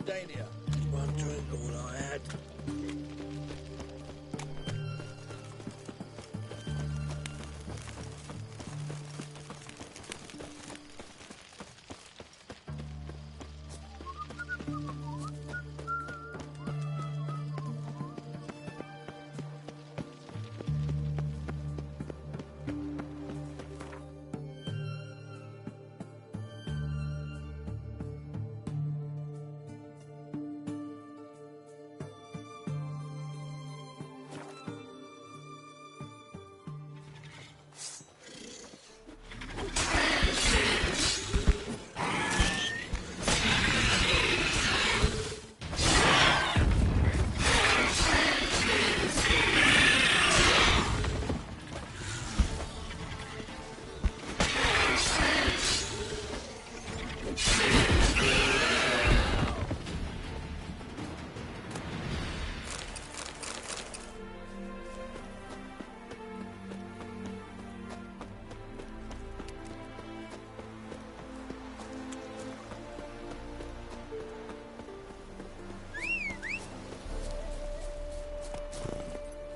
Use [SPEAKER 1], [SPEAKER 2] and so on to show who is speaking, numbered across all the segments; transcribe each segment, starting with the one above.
[SPEAKER 1] Dania. One drink, all I had.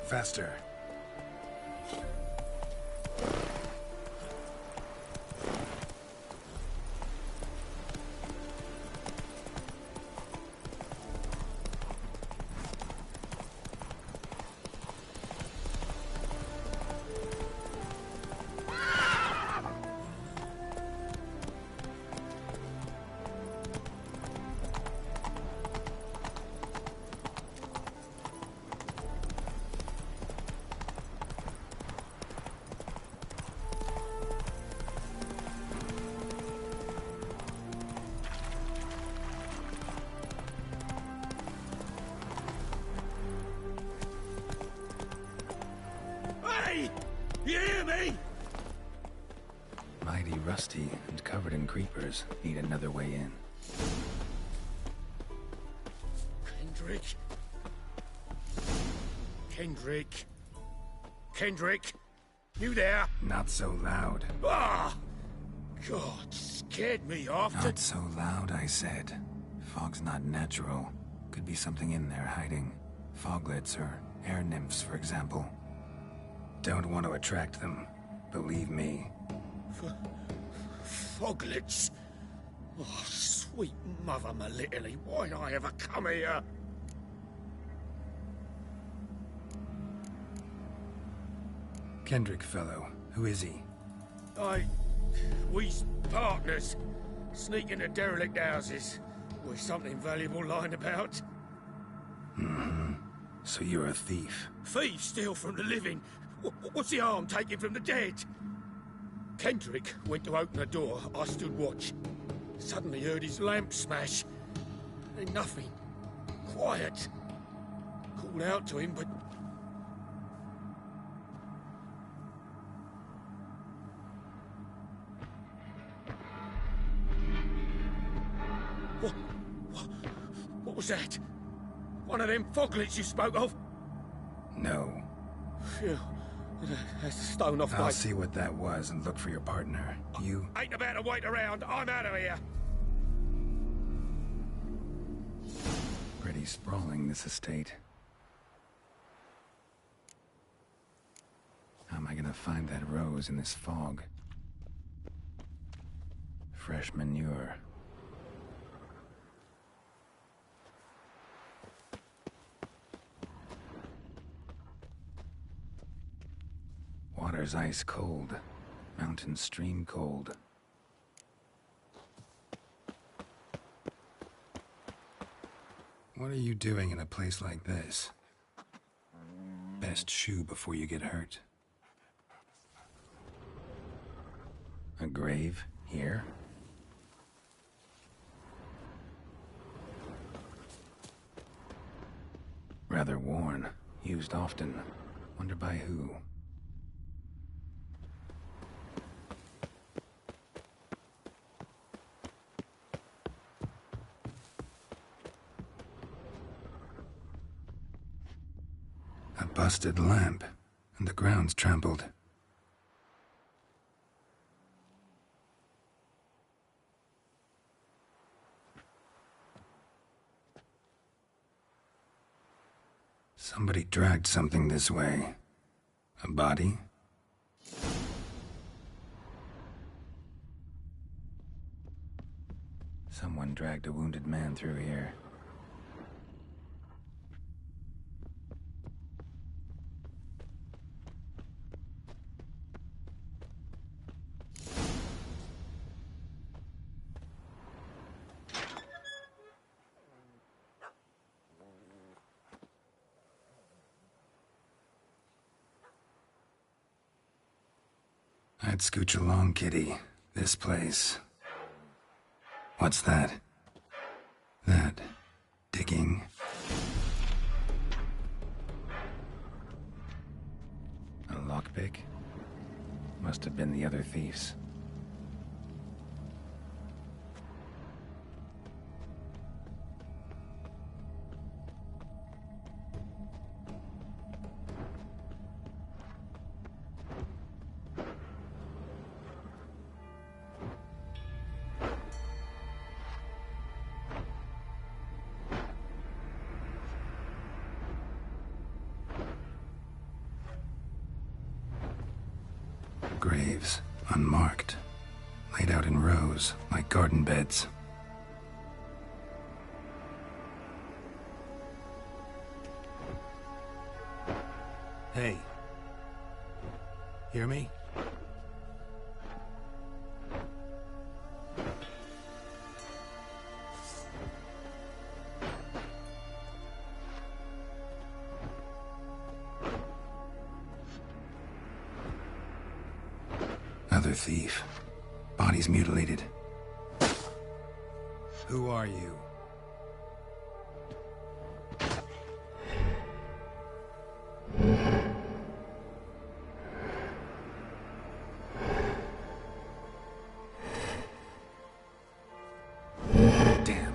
[SPEAKER 2] Faster.
[SPEAKER 1] You hear me?
[SPEAKER 2] Mighty rusty and covered in creepers. Need another way in.
[SPEAKER 1] Kendrick? Kendrick? Kendrick? You there?
[SPEAKER 2] Not so loud.
[SPEAKER 1] Ah! God, scared me off.
[SPEAKER 2] Not so loud, I said. Fog's not natural. Could be something in there hiding. Foglets or air nymphs, for example. Don't want to attract them. Believe me.
[SPEAKER 1] Foglets? Oh, sweet mother Melitele, why'd I ever come here?
[SPEAKER 2] Kendrick fellow. Who is he?
[SPEAKER 1] We's partners. Sneak into derelict houses. With something valuable lying about.
[SPEAKER 2] Mm-hmm. So you're a thief.
[SPEAKER 1] Thieves steal from the living. What's the harm taking from the dead? Kendrick went to open the door. I stood watch. Suddenly heard his lamp smash. Then nothing. Quiet. Called out to him, but... What was that? One of them foglets you spoke of?
[SPEAKER 2] No.
[SPEAKER 1] Phew. That's a stone off my...
[SPEAKER 2] I'll see what that was and look for your partner. You...
[SPEAKER 1] Ain't about to wait around. I'm out of here.
[SPEAKER 2] Pretty sprawling, this estate. How am I gonna find that rose in this fog? Fresh manure. Water's ice cold. Mountain stream cold. What are you doing in a place like this? Best shoe before you get hurt. A grave here? Rather worn. Used often. Wonder by who? A busted lamp, and the ground's trampled. Somebody dragged something this way. A body? Someone dragged a wounded man through here. I'd scooch along, kitty. This place. What's that? That... digging? A lockpick? Must have been the other thieves. Graves, unmarked, laid out in rows, like garden beds. Hey. Hear me? Another thief. Bodies mutilated. Who are you? Damn.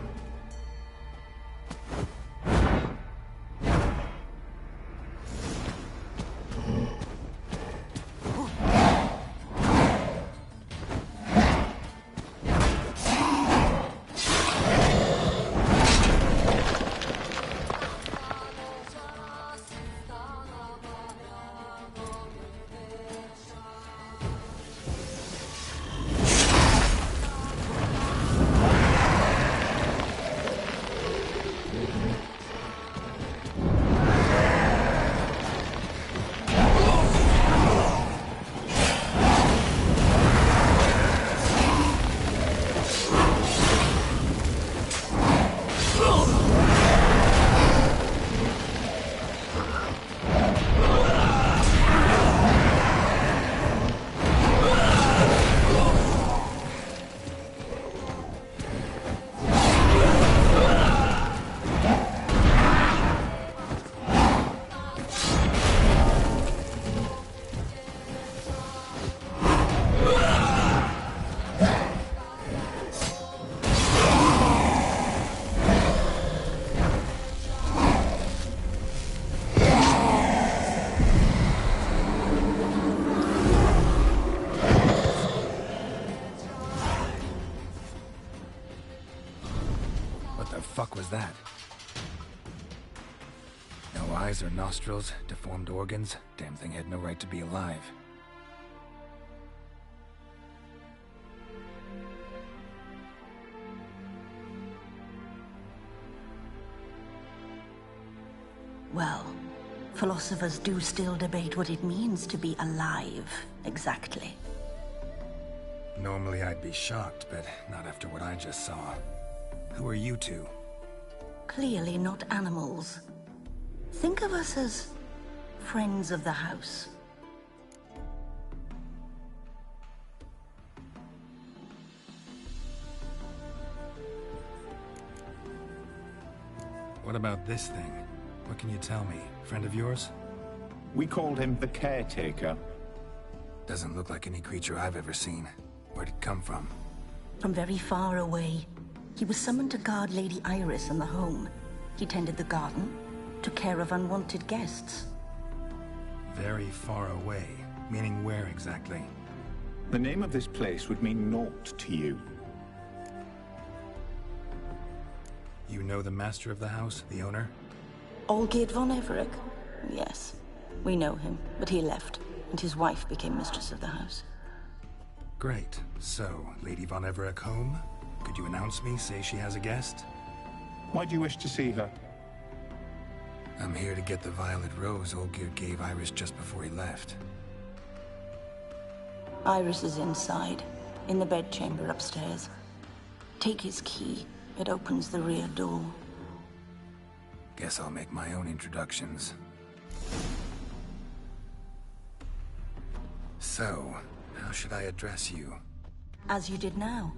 [SPEAKER 2] What the fuck was that? No eyes or nostrils, deformed organs. Damn thing had no right to be alive.
[SPEAKER 3] Well, philosophers do still debate what it means to be alive, exactly.
[SPEAKER 2] Normally I'd be shocked, but not after what I just saw. Who are you two?
[SPEAKER 3] Clearly not animals. Think of us as friends of the house.
[SPEAKER 2] What about this thing? What can you tell me? Friend of yours?
[SPEAKER 4] We called him the Caretaker.
[SPEAKER 2] Doesn't look like any creature I've ever seen. Where'd it come from?
[SPEAKER 3] From very far away. He was summoned to guard Lady Iris and the home. He tended the garden, took care of unwanted guests.
[SPEAKER 2] Very far away. Meaning where exactly?
[SPEAKER 4] The name of this place would mean naught to you.
[SPEAKER 2] You know the master of the house, the owner?
[SPEAKER 3] Olgierd von Everec. Yes. We know him, but he left, and his wife became mistress of the house.
[SPEAKER 2] Great. So, Lady Von Everett home? Could you announce me, say she has a guest?
[SPEAKER 4] Why do you wish to see her?
[SPEAKER 2] I'm here to get the violet rose Olgierd gave Iris just before he left.
[SPEAKER 3] Iris is inside, in the bedchamber upstairs. Take his key. It opens the rear door.
[SPEAKER 2] Guess I'll make my own introductions. So, how should I address you?
[SPEAKER 3] As you did now.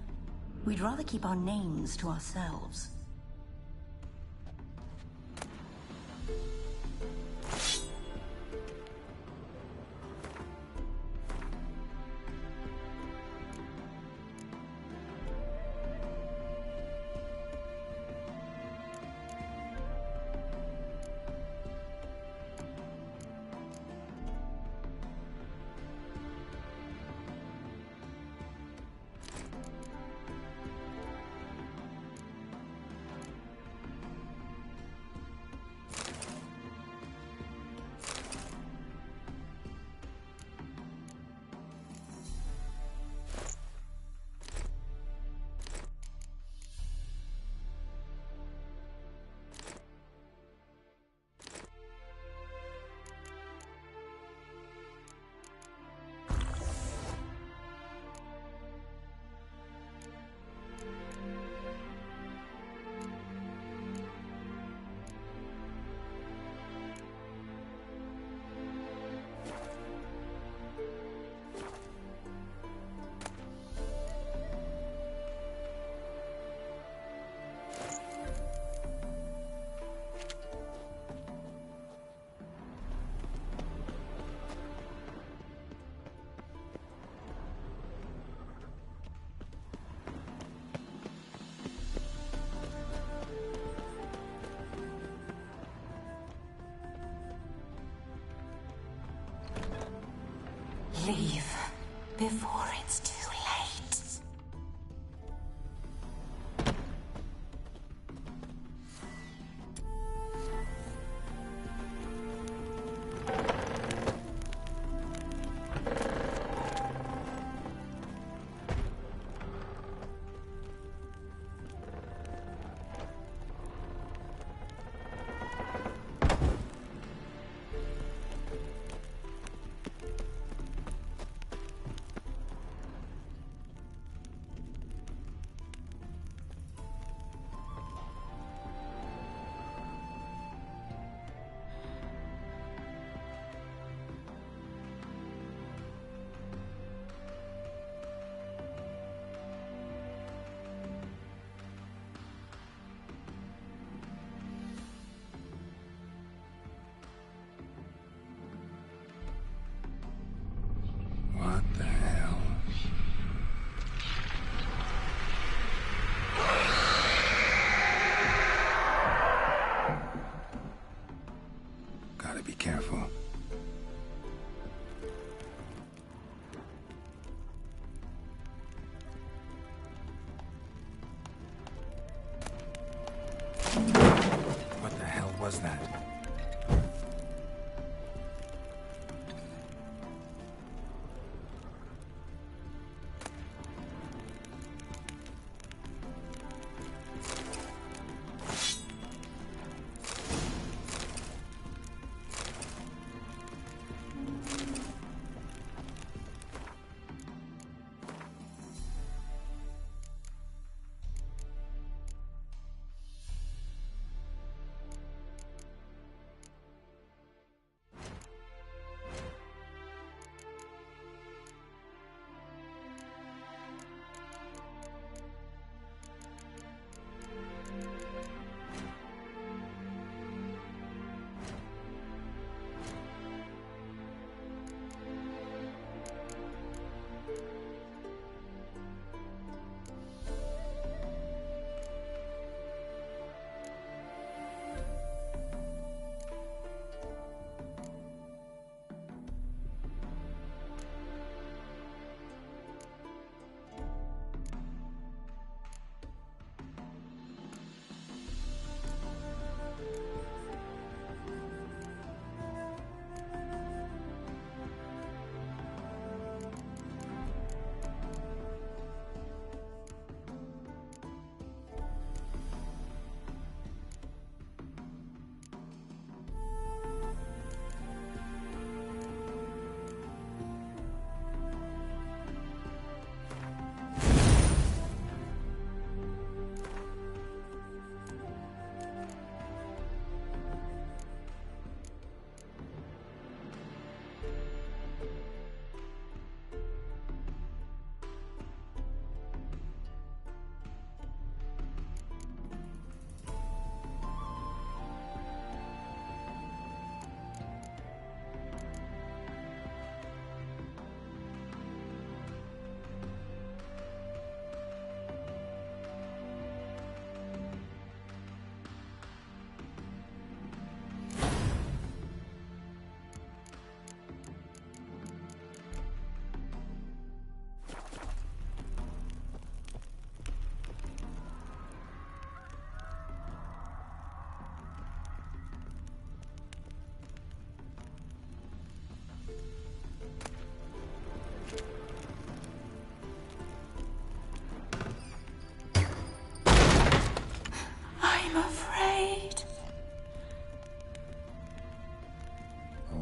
[SPEAKER 3] We'd rather keep our names to ourselves. Leave before it's too late.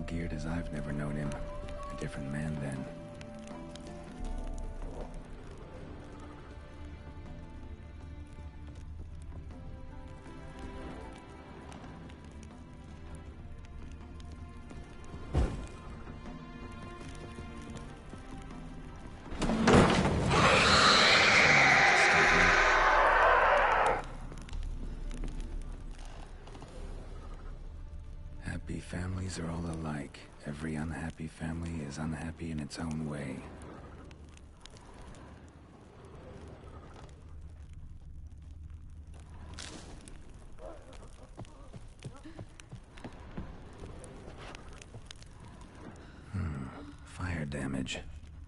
[SPEAKER 2] geared as I've never known him. A different man then. Happy families are all alike. Every unhappy family is unhappy in its own way. Fire damage.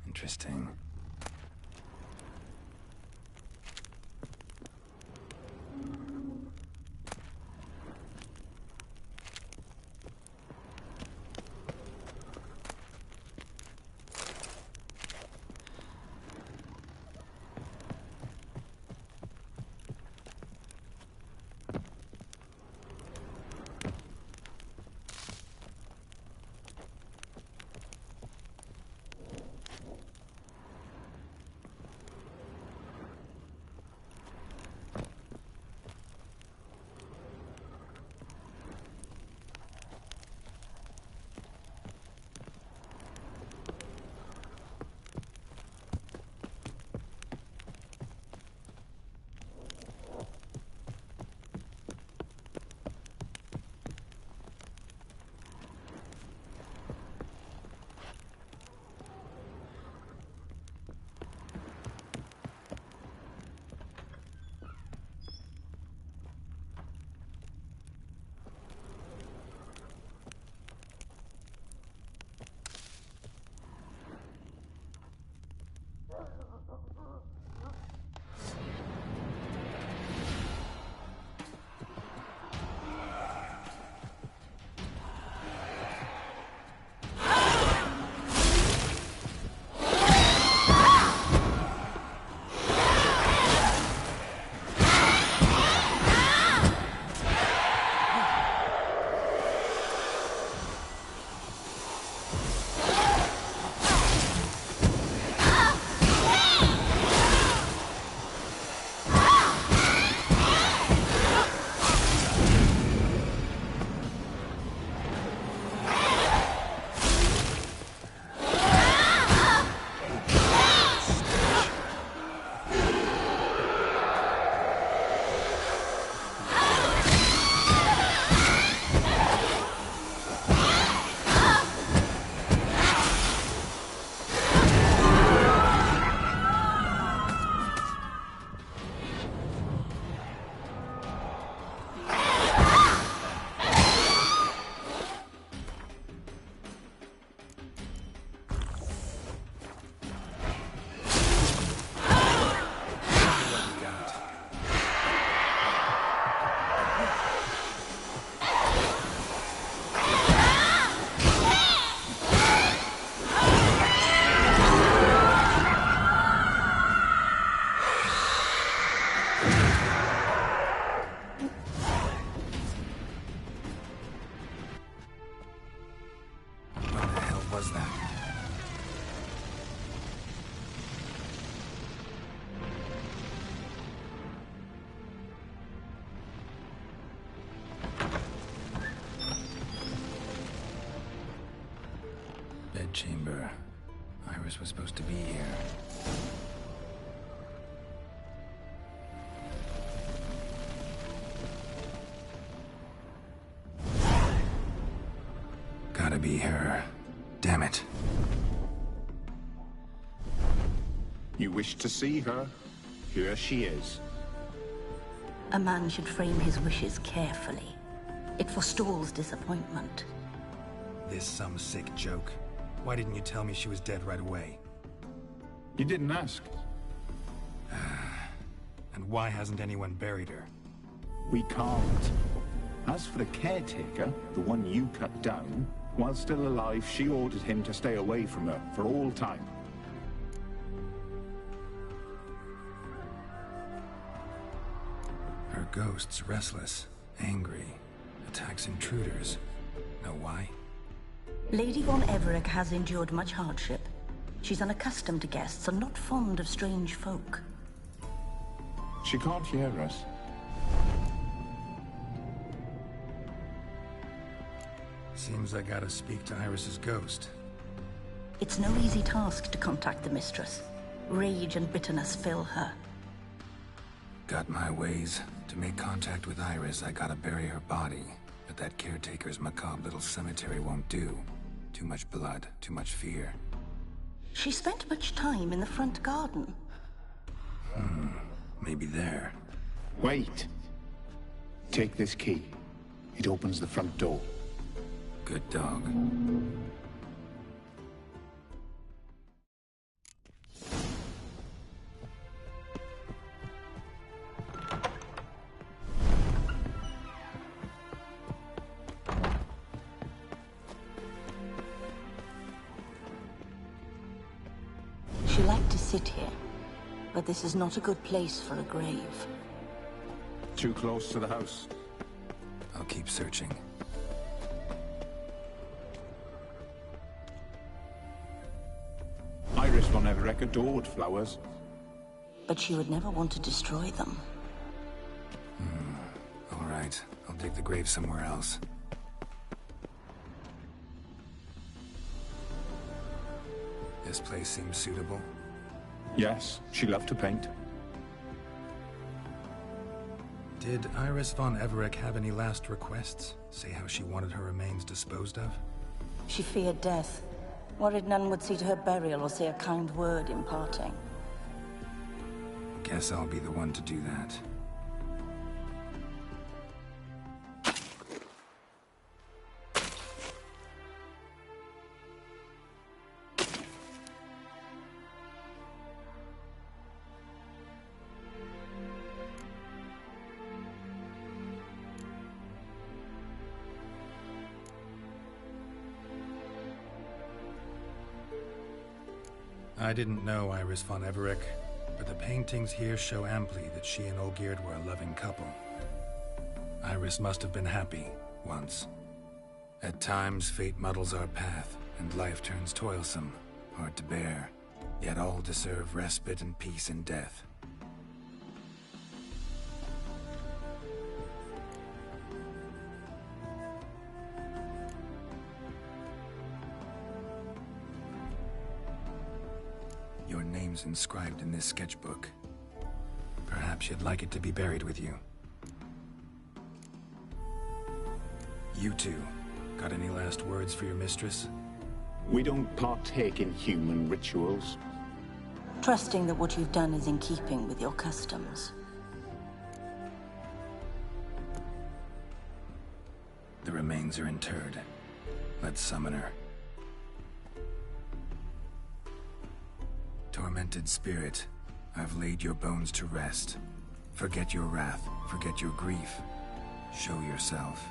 [SPEAKER 2] Interesting. Was that? Bedchamber. Iris was supposed to be here. Gotta be her. Damn it.
[SPEAKER 4] You wish to see her? Here she is.
[SPEAKER 3] A man should frame his wishes carefully. It forestalls disappointment.
[SPEAKER 2] This some sick joke. Why didn't you tell me she was dead right away?
[SPEAKER 4] You didn't ask.
[SPEAKER 2] And why hasn't anyone buried her?
[SPEAKER 4] We can't. As for the caretaker, the one you cut down, while still alive, she ordered him to stay away from her for all time.
[SPEAKER 2] Her ghost's restless, angry, attacks intruders. Know why?
[SPEAKER 3] Lady von Everec has endured much hardship. She's unaccustomed to guests and not fond of strange folk.
[SPEAKER 4] She can't hear us.
[SPEAKER 2] Seems I gotta speak to Iris's ghost.
[SPEAKER 3] It's no easy task to contact the mistress. Rage and bitterness fill her.
[SPEAKER 2] Got my ways. To make contact with Iris, I gotta bury her body. But that caretaker's macabre little cemetery won't do. Too much blood, too much fear.
[SPEAKER 3] She spent much time in the front garden.
[SPEAKER 2] Maybe there.
[SPEAKER 4] Wait. Take this key. It opens the front door.
[SPEAKER 2] Good dog.
[SPEAKER 3] She liked to sit here, but this is not a good place for a grave.
[SPEAKER 4] Too close to the house.
[SPEAKER 2] I'll keep searching.
[SPEAKER 4] Iris von Everec adored flowers.
[SPEAKER 3] But she would never want to destroy them.
[SPEAKER 2] All right, I'll dig the grave somewhere else. This place seems suitable.
[SPEAKER 4] Yes, she loved to paint.
[SPEAKER 2] Did Iris von Everec have any last requests? Say how she wanted her remains disposed of?
[SPEAKER 3] She feared death, worried none would see to her burial or say a kind word in parting.
[SPEAKER 2] Guess I'll be the one to do that. I didn't know Iris von Everec, but the paintings here show amply that she and Olgierd were a loving couple. Iris must have been happy, once. At times, fate muddles our path, and life turns toilsome, hard to bear, yet all deserve respite and peace in death. Your name's inscribed in this sketchbook. Perhaps you'd like it to be buried with you. You two, got any last words for your mistress?
[SPEAKER 4] We don't partake in human rituals.
[SPEAKER 3] Trusting that what you've done is in keeping with your customs.
[SPEAKER 2] The remains are interred. Let's summon her. Tormented spirit, I've laid your bones to rest. Forget your wrath, forget your grief. Show yourself.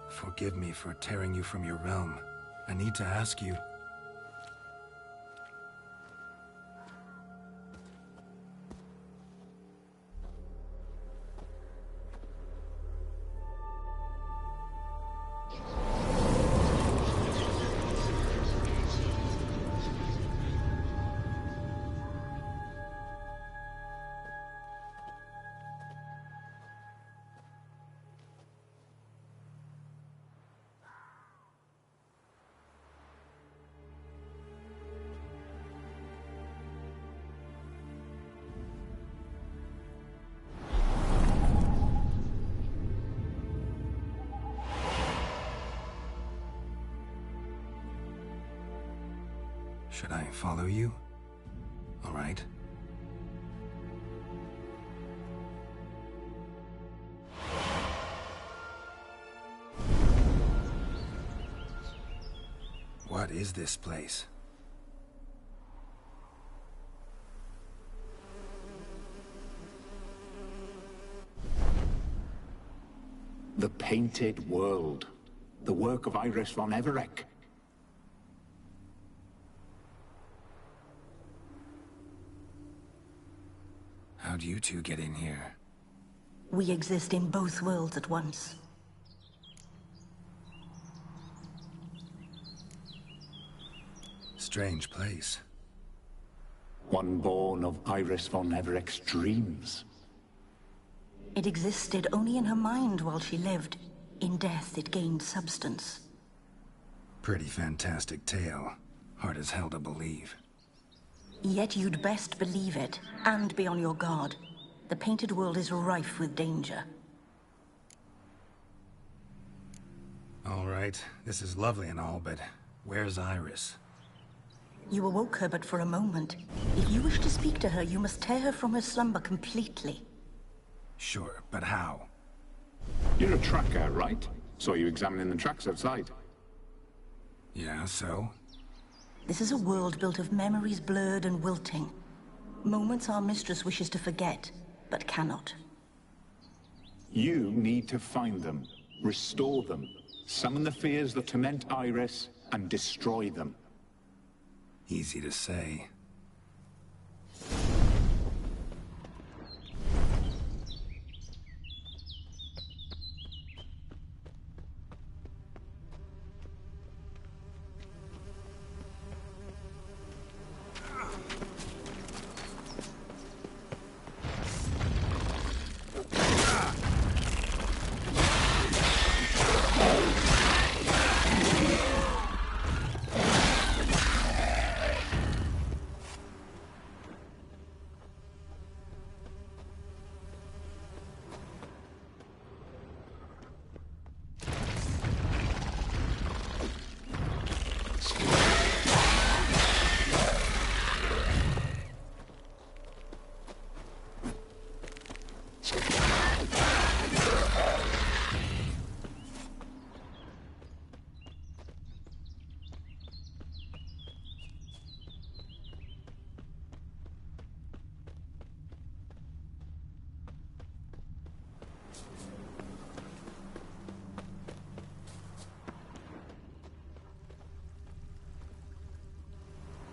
[SPEAKER 2] Forgive me for tearing you from your realm. I need to ask you... Should I follow you? All right. What is this place?
[SPEAKER 4] The Painted World. The work of Iris von Everec.
[SPEAKER 2] How'd you two get in here?
[SPEAKER 3] We exist in both worlds at once.
[SPEAKER 2] Strange place.
[SPEAKER 4] One born of Iris von Everett's dreams.
[SPEAKER 3] It existed only in her mind while she lived. In death, it gained substance.
[SPEAKER 2] Pretty fantastic tale. Hard as hell to believe.
[SPEAKER 3] Yet you'd best believe it, and be on your guard. The painted world is rife with danger.
[SPEAKER 2] All right, this is lovely and all, but where's Iris?
[SPEAKER 3] You awoke her but for a moment. If you wish to speak to her, you must tear her from her slumber completely.
[SPEAKER 2] Sure, but how?
[SPEAKER 4] You're a tracker, right? Saw you examining the tracks outside.
[SPEAKER 2] Yeah, so?
[SPEAKER 3] This is a world built of memories blurred and wilting. Moments our mistress wishes to forget, but cannot.
[SPEAKER 4] You need to find them, restore them, summon the fears that torment Iris, and destroy them.
[SPEAKER 2] Easy to say.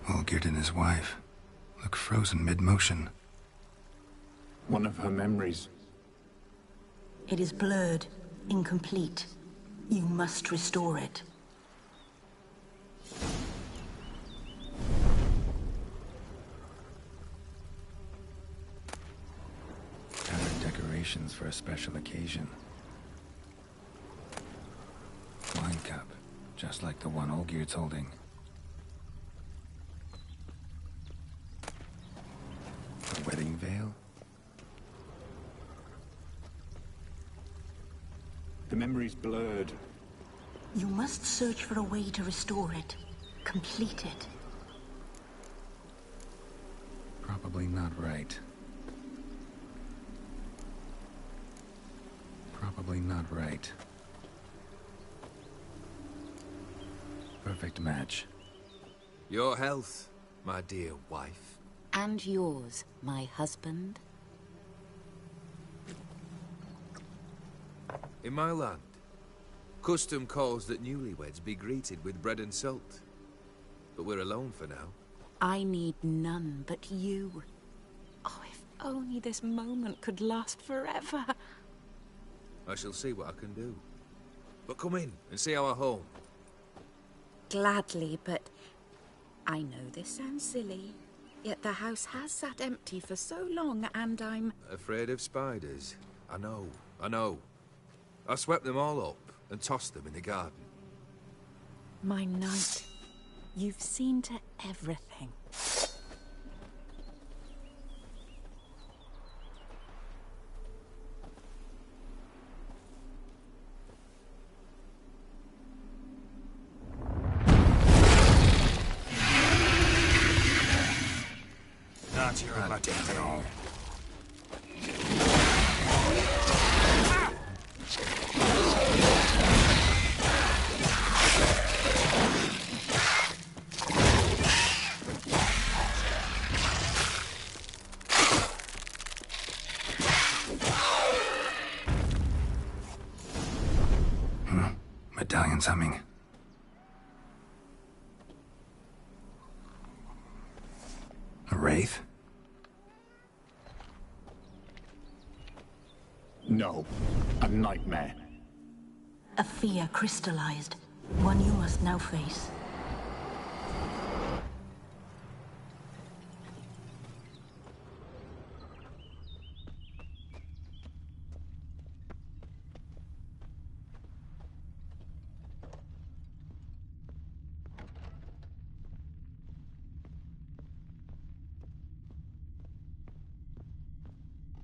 [SPEAKER 2] Olgierd and his wife look frozen mid-motion.
[SPEAKER 4] One of her memories.
[SPEAKER 3] It is blurred, incomplete. You must restore it.
[SPEAKER 2] Tattered decorations for a special occasion. Wine cup, just like the one Olgierd's holding. A wedding veil?
[SPEAKER 4] The memory's blurred.
[SPEAKER 3] You must search for a way to restore it. Complete it.
[SPEAKER 2] Probably not right. Probably not right. Perfect match.
[SPEAKER 5] Your health, my dear wife.
[SPEAKER 6] And yours, my husband.
[SPEAKER 5] In my land, custom calls that newlyweds be greeted with bread and salt. But we're alone for now.
[SPEAKER 6] I need none but you. Oh, if only this moment could last forever.
[SPEAKER 5] I shall see what I can do. But come in and see our home.
[SPEAKER 6] Gladly, but I know this sounds silly, yet the house has sat empty for so long, and I'm...
[SPEAKER 5] Afraid of spiders. I know. I swept them all up and tossed them in the garden.
[SPEAKER 6] My knight, you've seen to everything.
[SPEAKER 2] Not your lucky at all. Medallion's humming. A wraith?
[SPEAKER 4] No. A nightmare.
[SPEAKER 3] A fear crystallized, one you must now face.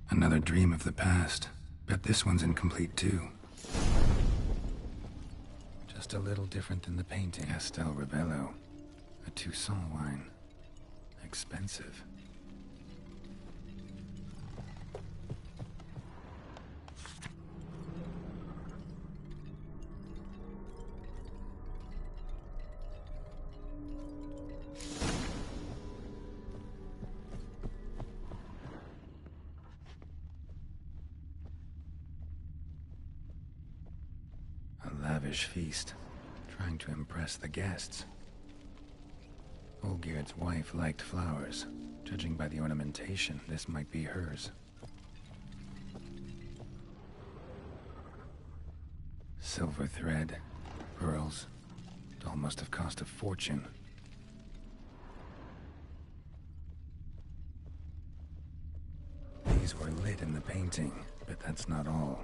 [SPEAKER 2] Another dream of the past. Bet this one's incomplete too. Just a little different than the painting. Castel Rebello. A Toussaint wine. Expensive. A lavish feast, trying to impress the guests. Olgierd's wife liked flowers. Judging by the ornamentation, this might be hers. Silver thread, pearls. It all must have cost a fortune. These were lit in the painting, but that's not all.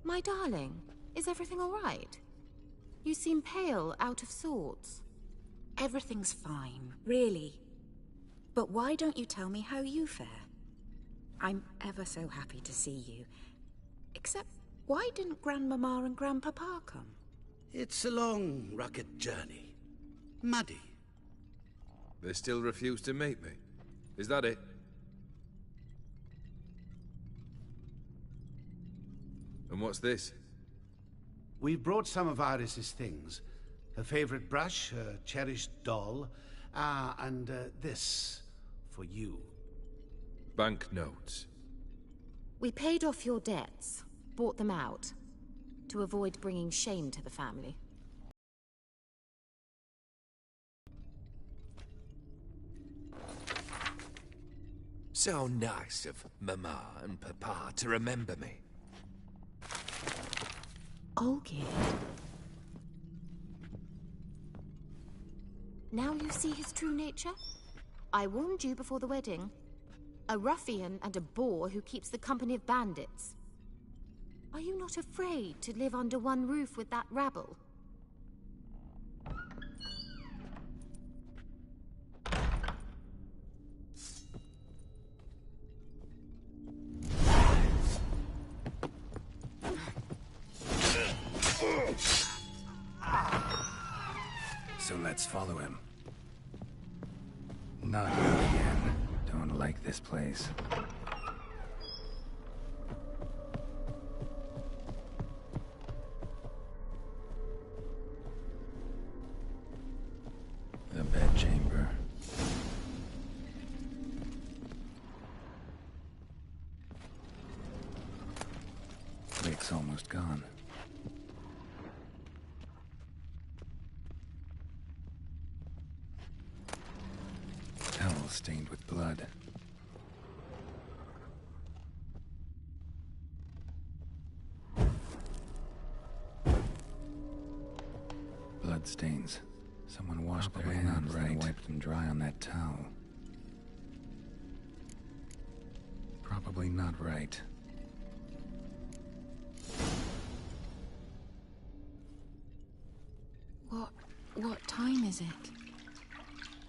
[SPEAKER 7] My darling, is everything all right? You seem pale, out of sorts.
[SPEAKER 6] Everything's fine, really. But why don't you tell me how you fare? I'm ever so happy to see you. Except, why didn't Grandmama and Grandpapa come?
[SPEAKER 8] It's a long, rugged journey. Muddy.
[SPEAKER 5] They still refuse to meet me. Is that it? And what's this?
[SPEAKER 8] We brought some of Iris's things. Her favorite brush, her cherished doll, and this for you.
[SPEAKER 5] Banknotes.
[SPEAKER 7] We paid off your debts, bought them out, to avoid bringing shame to the family.
[SPEAKER 5] So nice of Mama and Papa to remember me.
[SPEAKER 7] Olgierd. Now you see his true nature? I warned you before the wedding. A ruffian and a boor who keeps the company of bandits. Are you not afraid to live under one roof with that rabble?
[SPEAKER 2] So let's follow him. Not you again. Don't like this place. The bedchamber. Wick's almost gone. Towel stained with blood. Blood stains. Someone washed their hands and wiped them dry on that towel. Probably not right.
[SPEAKER 7] What time is it?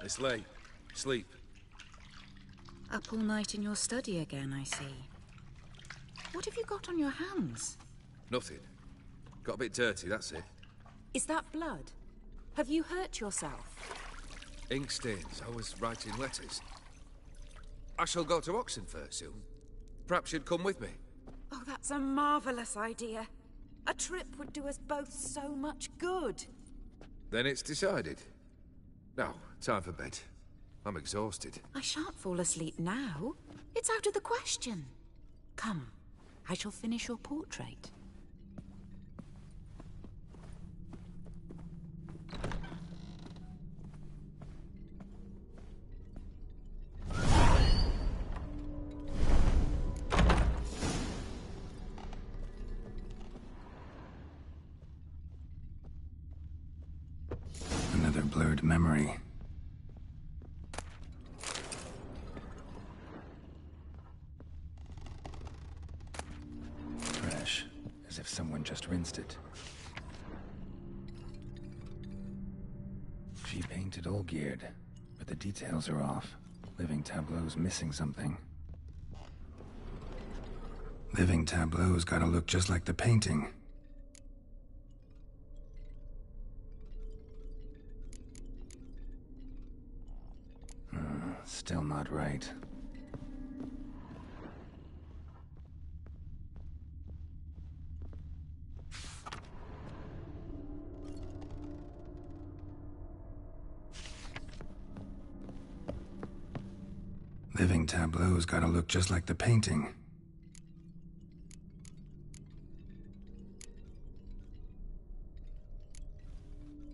[SPEAKER 5] It's late. Sleep.
[SPEAKER 6] Up all night in your study again, I see. What have you got on your hands?
[SPEAKER 5] Nothing. Got a bit dirty, that's it.
[SPEAKER 6] Is that blood? Have you hurt yourself?
[SPEAKER 5] Ink stains. I was writing letters. I shall go to Oxenfurt soon. Perhaps you'd come with me.
[SPEAKER 6] Oh, that's a marvelous idea. A trip would do us both so much good.
[SPEAKER 5] Then it's decided. Now, time for bed. I'm exhausted.
[SPEAKER 6] I shan't fall asleep now. It's out of the question. Come, I shall finish your portrait.
[SPEAKER 2] Another blurred memory. Fresh, as if someone just rinsed it. She painted Olgierd, but the details are off. Living Tableau's missing something. Living Tableau's gotta look just like the painting. Still not right. Living Tableau's gotta look just like the painting.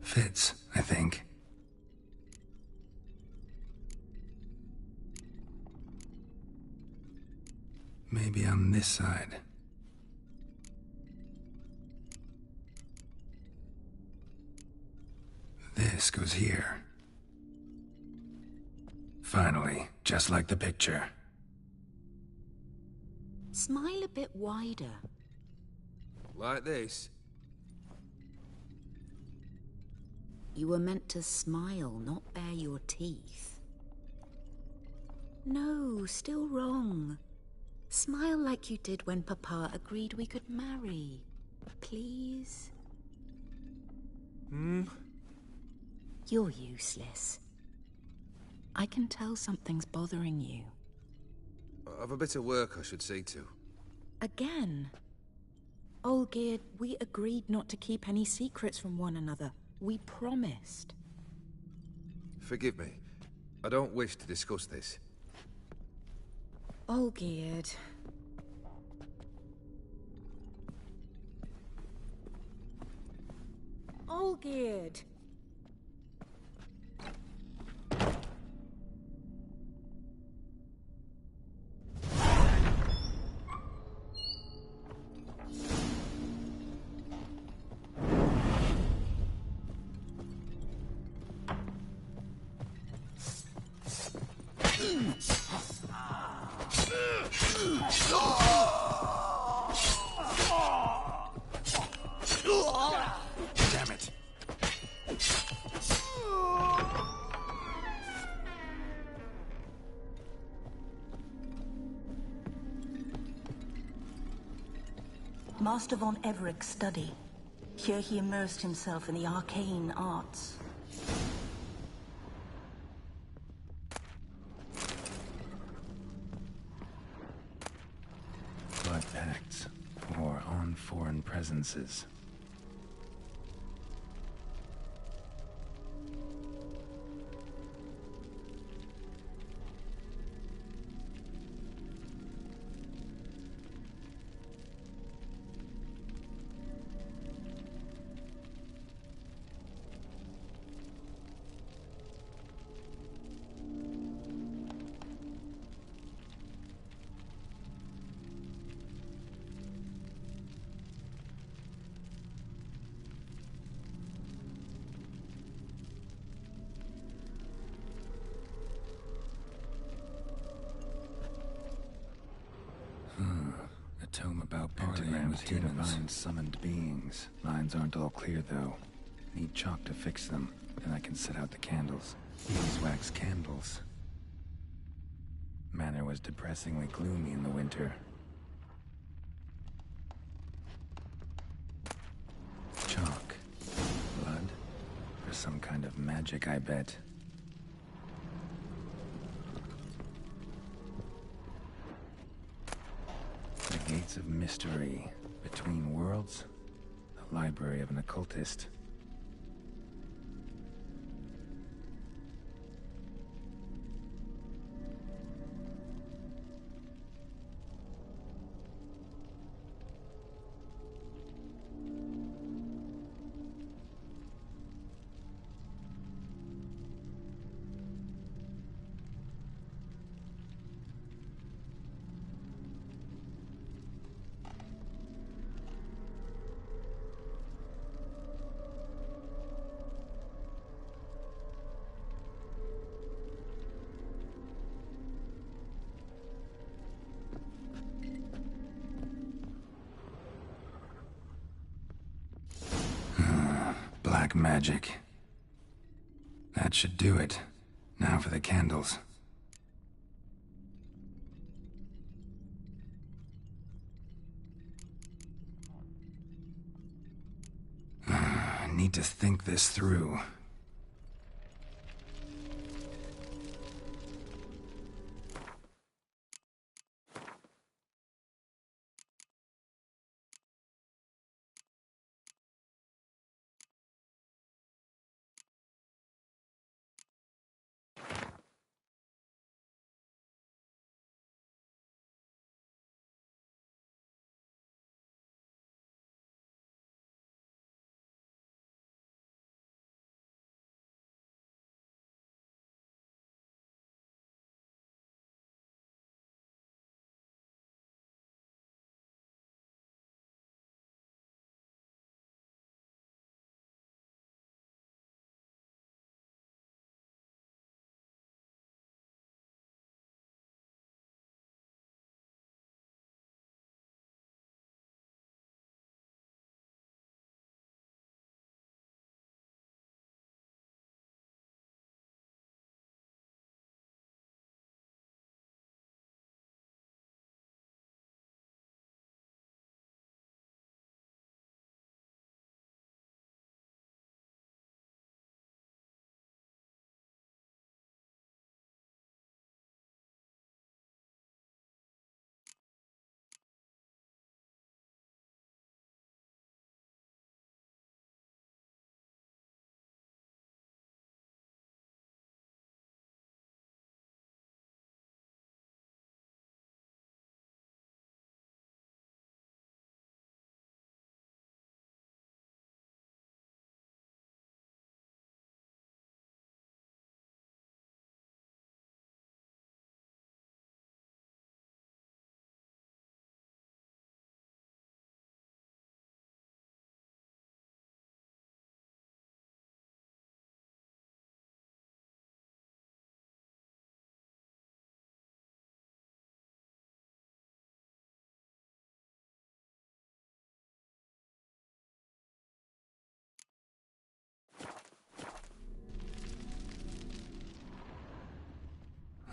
[SPEAKER 2] Fits, I think. Maybe on this side. This goes here. Finally, just like the picture.
[SPEAKER 6] Smile a bit wider.
[SPEAKER 5] Like this?
[SPEAKER 6] You were meant to smile, not bare your teeth. No, still wrong. Smile like you did when Papa agreed we could marry. Please? You're useless. I can tell something's bothering you.
[SPEAKER 5] I've a bit of work I should see to.
[SPEAKER 6] Again? Olgierd, we agreed not to keep any secrets from one another. We promised.
[SPEAKER 5] Forgive me. I don't wish to discuss this.
[SPEAKER 6] Olgierd. Olgierd.
[SPEAKER 2] Damn it.
[SPEAKER 3] Master von Everek's study. Here he immersed himself in the arcane arts.
[SPEAKER 2] Blood pacts, or on foreign presences. A tome about parlaying with divine summoned beings. Lines aren't all clear, though. Need chalk to fix them, then I can set out the candles. Beeswax candles. Manor was depressingly gloomy in the winter. Chalk. Blood? For some kind of magic, I bet. The gates of mystery. Between worlds? library of an occultist. Black magic. That should do it. Now for the candles. I need to think this through.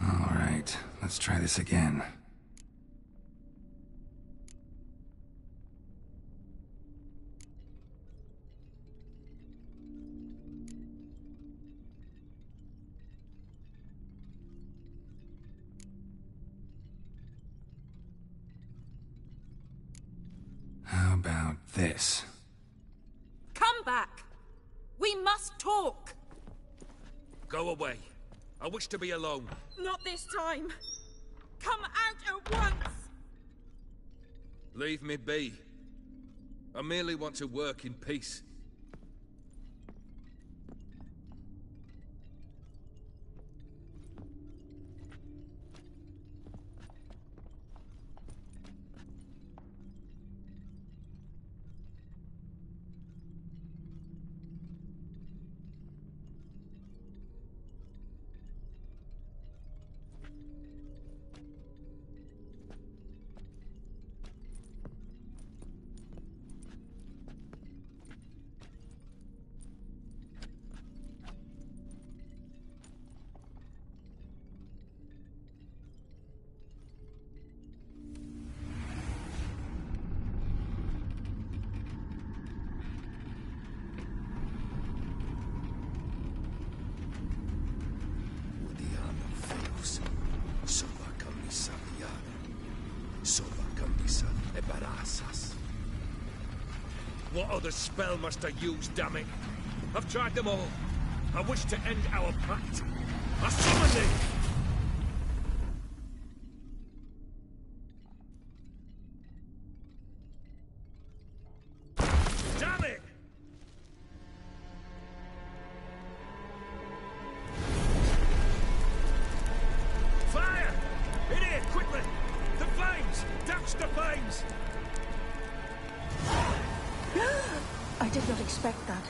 [SPEAKER 2] All right, let's try this again. How about this?
[SPEAKER 6] Come back! We must talk!
[SPEAKER 5] Go away. I wish to be alone.
[SPEAKER 6] Not this time! Come out at once!
[SPEAKER 5] Leave me be. I merely want to work in peace. or the spell must have used, damn it. I've tried them all. I wish to end our pact. I summon thee! Damn it! Fire! In here, quickly! The flames! Douse the flames!
[SPEAKER 3] I did not expect that.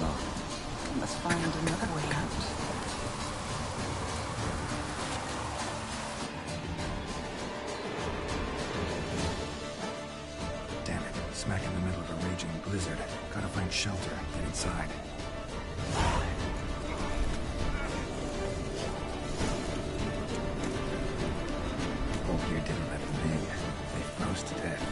[SPEAKER 3] I must find another way out.
[SPEAKER 2] Damn it. Smack in the middle of a raging blizzard. Gotta find shelter. Get inside. Oldgear didn't let them in. They froze to death.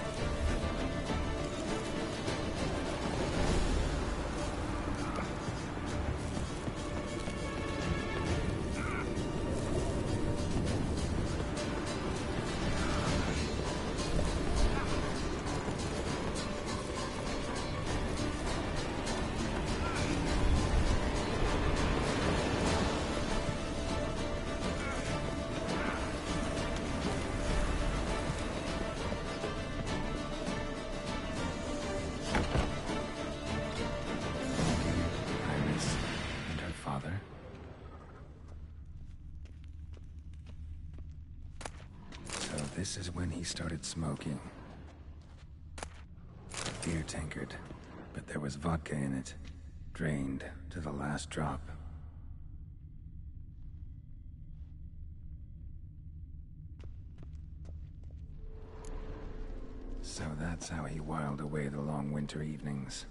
[SPEAKER 2] Iris and her father. So this is when he started smoking. A beer tankard, but there was vodka in it, drained to the last drop. So that's how he whiled away the long winter evenings.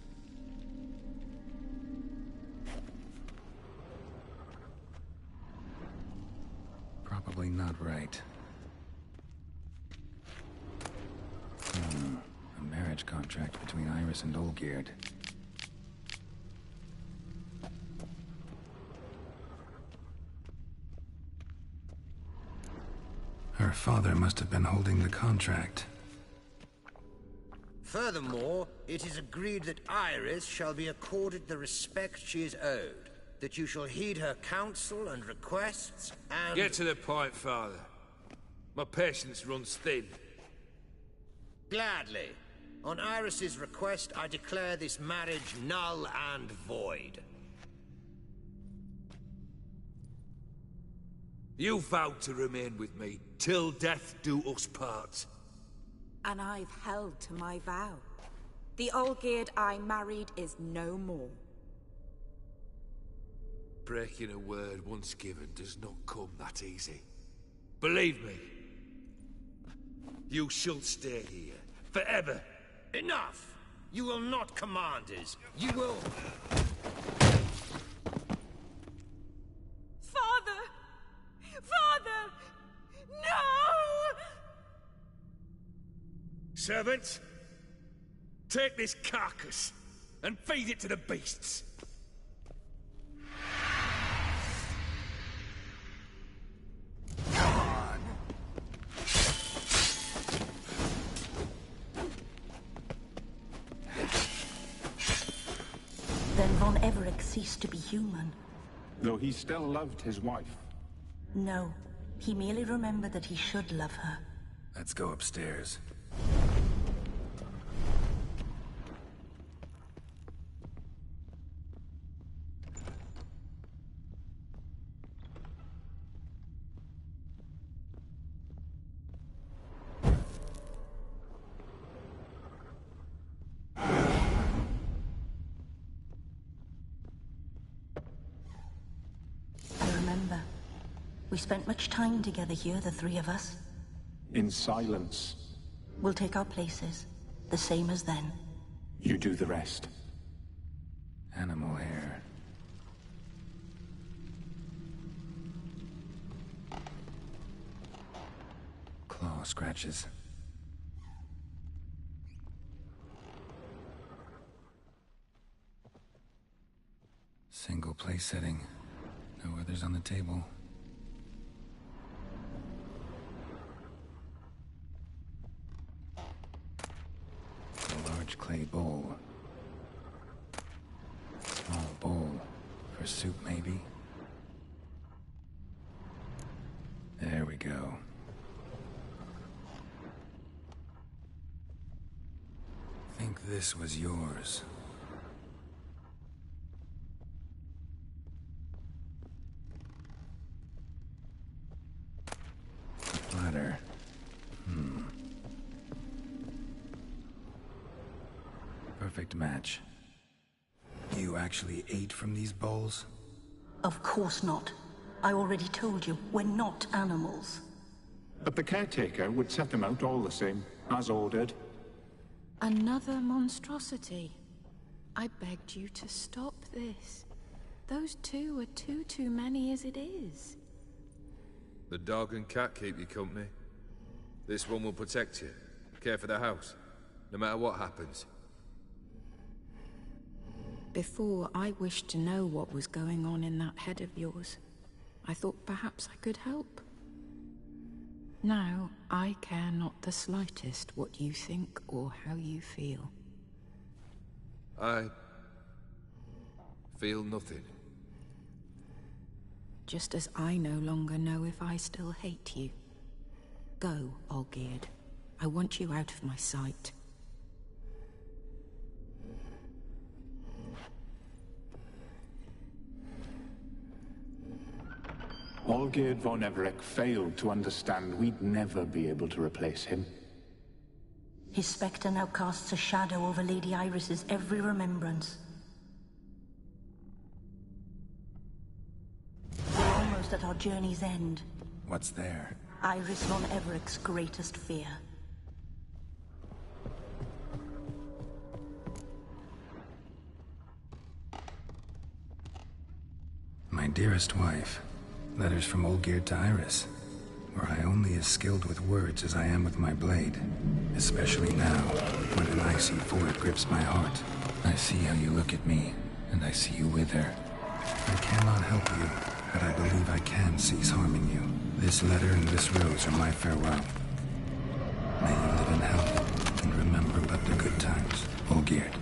[SPEAKER 2] Probably not right. A marriage contract between Iris and Olgierd. Her father must have been holding the contract.
[SPEAKER 9] Furthermore, it is agreed that Iris shall be accorded the respect she is owed, that you shall heed her counsel and requests, and...
[SPEAKER 5] Get to the point, Father. My patience runs thin.
[SPEAKER 9] Gladly. On Iris's request, I declare this marriage null and void.
[SPEAKER 5] You vowed to remain with me, till death do us part.
[SPEAKER 6] And I've held to my vow. The Olgierd I married is no more.
[SPEAKER 5] Breaking a word once given does not come that easy. Believe me. You shall stay here, forever.
[SPEAKER 9] Enough! You will not command us. You will...
[SPEAKER 6] Father! Father! No!
[SPEAKER 5] Servants, take this carcass and feed it to the beasts.
[SPEAKER 3] Then Von Everec ceased to be human.
[SPEAKER 4] Though he still loved his wife.
[SPEAKER 3] No, he merely remembered that he should love her.
[SPEAKER 2] Let's go upstairs.
[SPEAKER 3] I remember. We spent much time together here, the three of us.
[SPEAKER 4] In silence.
[SPEAKER 3] We'll take our places, the same as then.
[SPEAKER 4] You do the rest.
[SPEAKER 2] Animal hair. Claw scratches. Single place setting. No others on the table. clay bowl. Small bowl. For soup, maybe? There we go. Think this was yours. A platter. Perfect match. You actually ate from these bowls?
[SPEAKER 3] Of course not. I already told you, we're not animals.
[SPEAKER 4] But the caretaker would set them out all the same, as ordered.
[SPEAKER 6] Another monstrosity. I begged you to stop this. Those two are too many as it is.
[SPEAKER 5] The dog and cat keep you company. This one will protect you, care for the house, no matter what happens.
[SPEAKER 6] Before, I wished to know what was going on in that head of yours. I thought perhaps I could help. Now, I care not the slightest what you think or how you feel.
[SPEAKER 5] I feel nothing.
[SPEAKER 6] Just as I no longer know if I still hate you. Go, Olgierd. I want you out of my sight.
[SPEAKER 4] Olgierd von Everec failed to understand we'd never be able to replace him.
[SPEAKER 3] His spectre now casts a shadow over Lady Iris's every remembrance. We're almost at our journey's end.
[SPEAKER 2] What's there?
[SPEAKER 3] Iris von Everec's greatest fear.
[SPEAKER 2] My dearest wife. Letters from Olgierd to Iris. Were I only as skilled with words as I am with my blade. Especially now, when an icy void grips my heart. I see how you look at me, and I see you wither. I cannot help you, but I believe I can cease harming you. This letter and this rose are my farewell. May you live in health, and remember but the good times. Olgierd.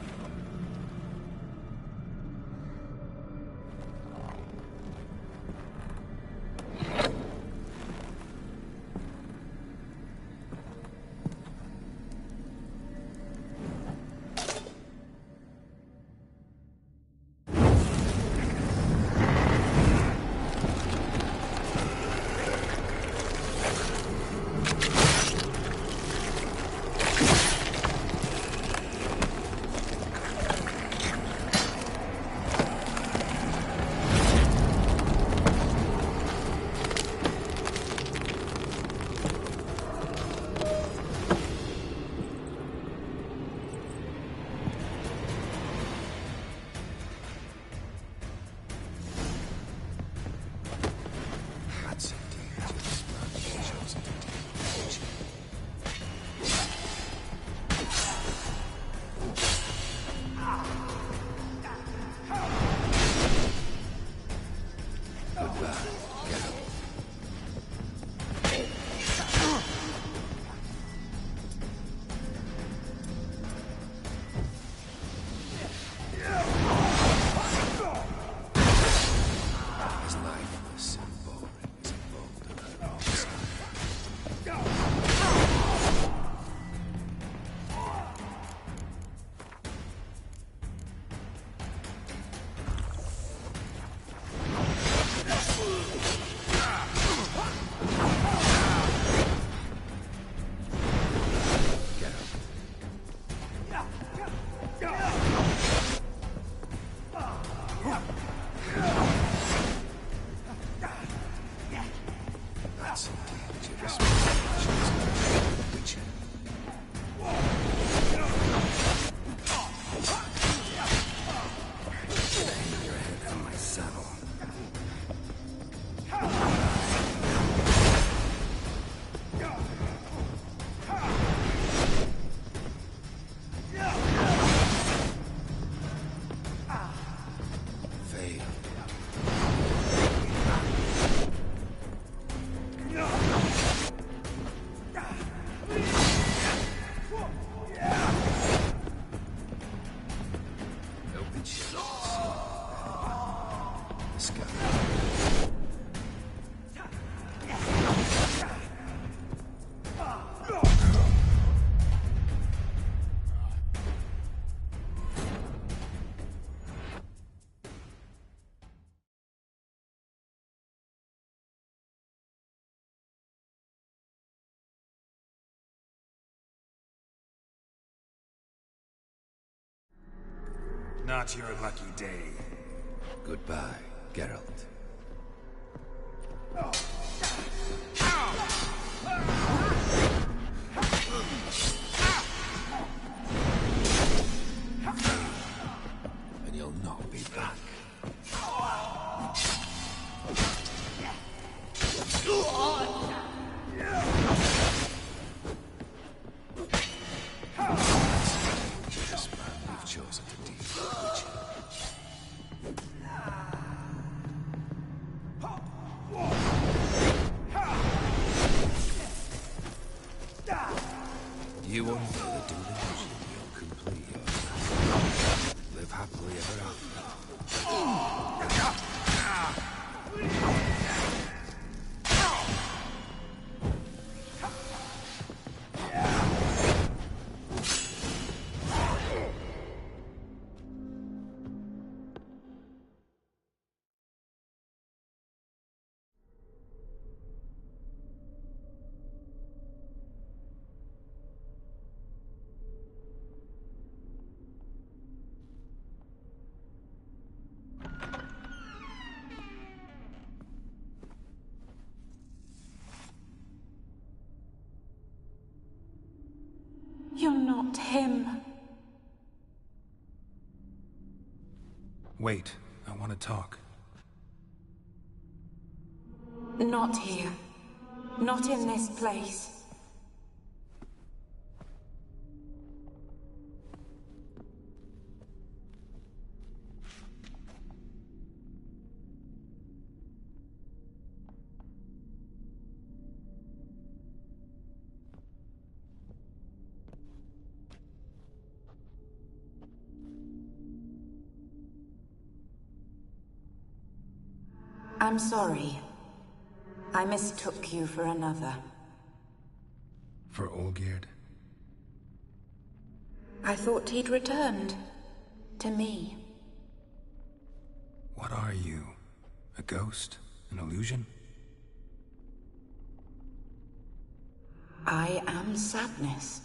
[SPEAKER 2] Not your lucky day.
[SPEAKER 5] Goodbye, Geralt. And you'll not be back. This man we've chosen to deal with. You unveil the delusion, you'll complete your task. Live happily ever after.
[SPEAKER 6] You're not him.
[SPEAKER 2] Wait, I want to talk.
[SPEAKER 6] Not here. Not in this place. I'm sorry. I mistook you for another.
[SPEAKER 2] For Olgierd?
[SPEAKER 6] I thought he'd returned. To me.
[SPEAKER 2] What are you? A ghost? An illusion?
[SPEAKER 6] I am sadness.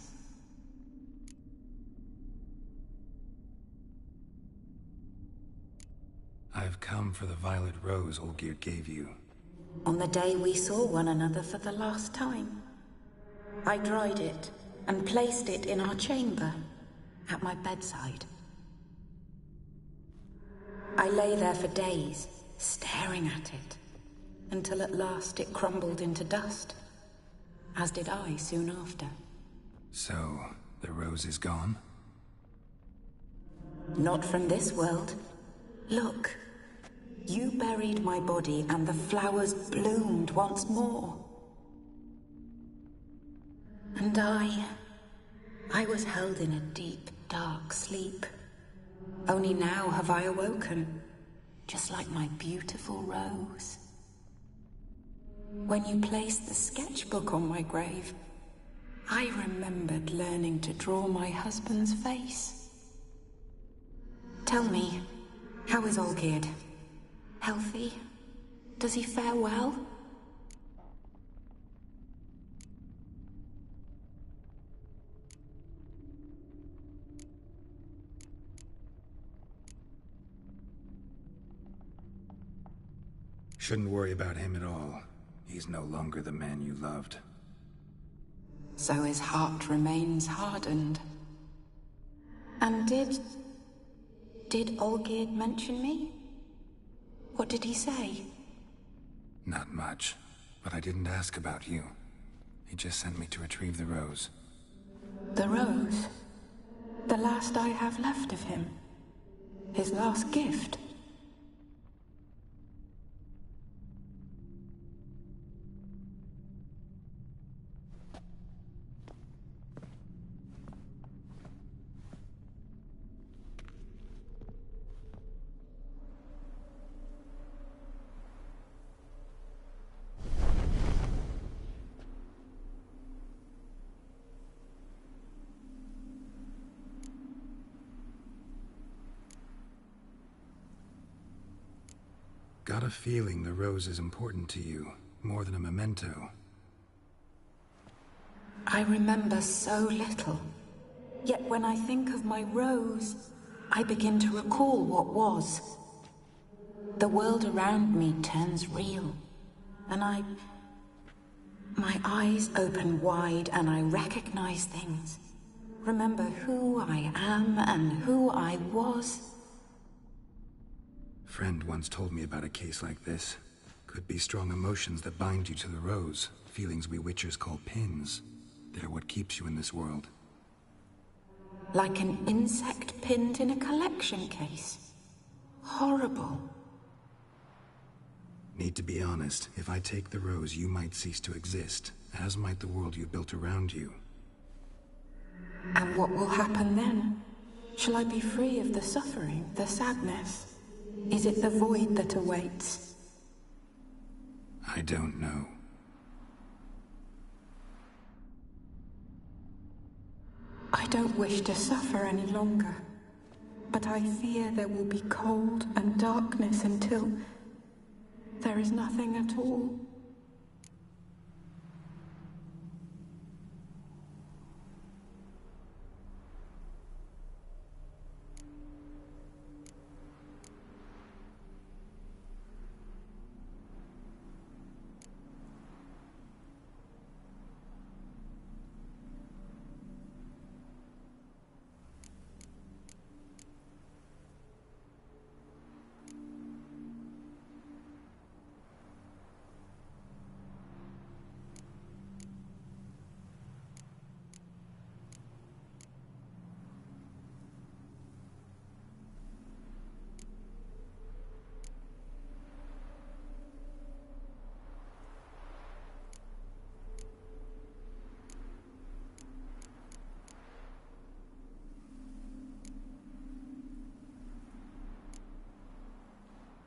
[SPEAKER 2] I've come for the violet rose Olgierd gave you.
[SPEAKER 6] On the day we saw one another for the last time, I dried it and placed it in our chamber, at my bedside. I lay there for days, staring at it, until at last it crumbled into dust, as did I soon after.
[SPEAKER 2] So, the rose is gone?
[SPEAKER 6] Not from this world. Look. You buried my body and the flowers bloomed once more. And I was held in a deep, dark sleep. Only now have I awoken, just like my beautiful rose. When you placed the sketchbook on my grave, I remembered learning to draw my husband's face. Tell me, how is Olgierd? Healthy? Does he fare well?
[SPEAKER 2] Shouldn't worry about him at all. He's no longer the man you loved.
[SPEAKER 6] So his heart remains hardened. And did Olgierd mention me? What did he say?
[SPEAKER 2] Not much, but I didn't ask about you. He just sent me to retrieve the rose.
[SPEAKER 6] The rose? The last I have left of him? His last gift?
[SPEAKER 2] Got a feeling the rose is important to you, more than a memento.
[SPEAKER 6] I remember so little. Yet when I think of my rose, I begin to recall what was. The world around me turns real, and my eyes open wide and I recognize things. Remember who I am and who I was.
[SPEAKER 2] Friend once told me about a case like this. Could be strong emotions that bind you to the rose. Feelings we witchers call pins. They're what keeps you in this world.
[SPEAKER 6] Like an insect pinned in a collection case. Horrible.
[SPEAKER 2] Need to be honest. If I take the rose, you might cease to exist, as might the world you've built around you.
[SPEAKER 6] And what will happen then? Shall I be free of the suffering, the sadness? Is it the void that awaits?
[SPEAKER 2] I don't know.
[SPEAKER 6] I don't wish to suffer any longer, but I fear there will be cold and darkness until there is nothing at all.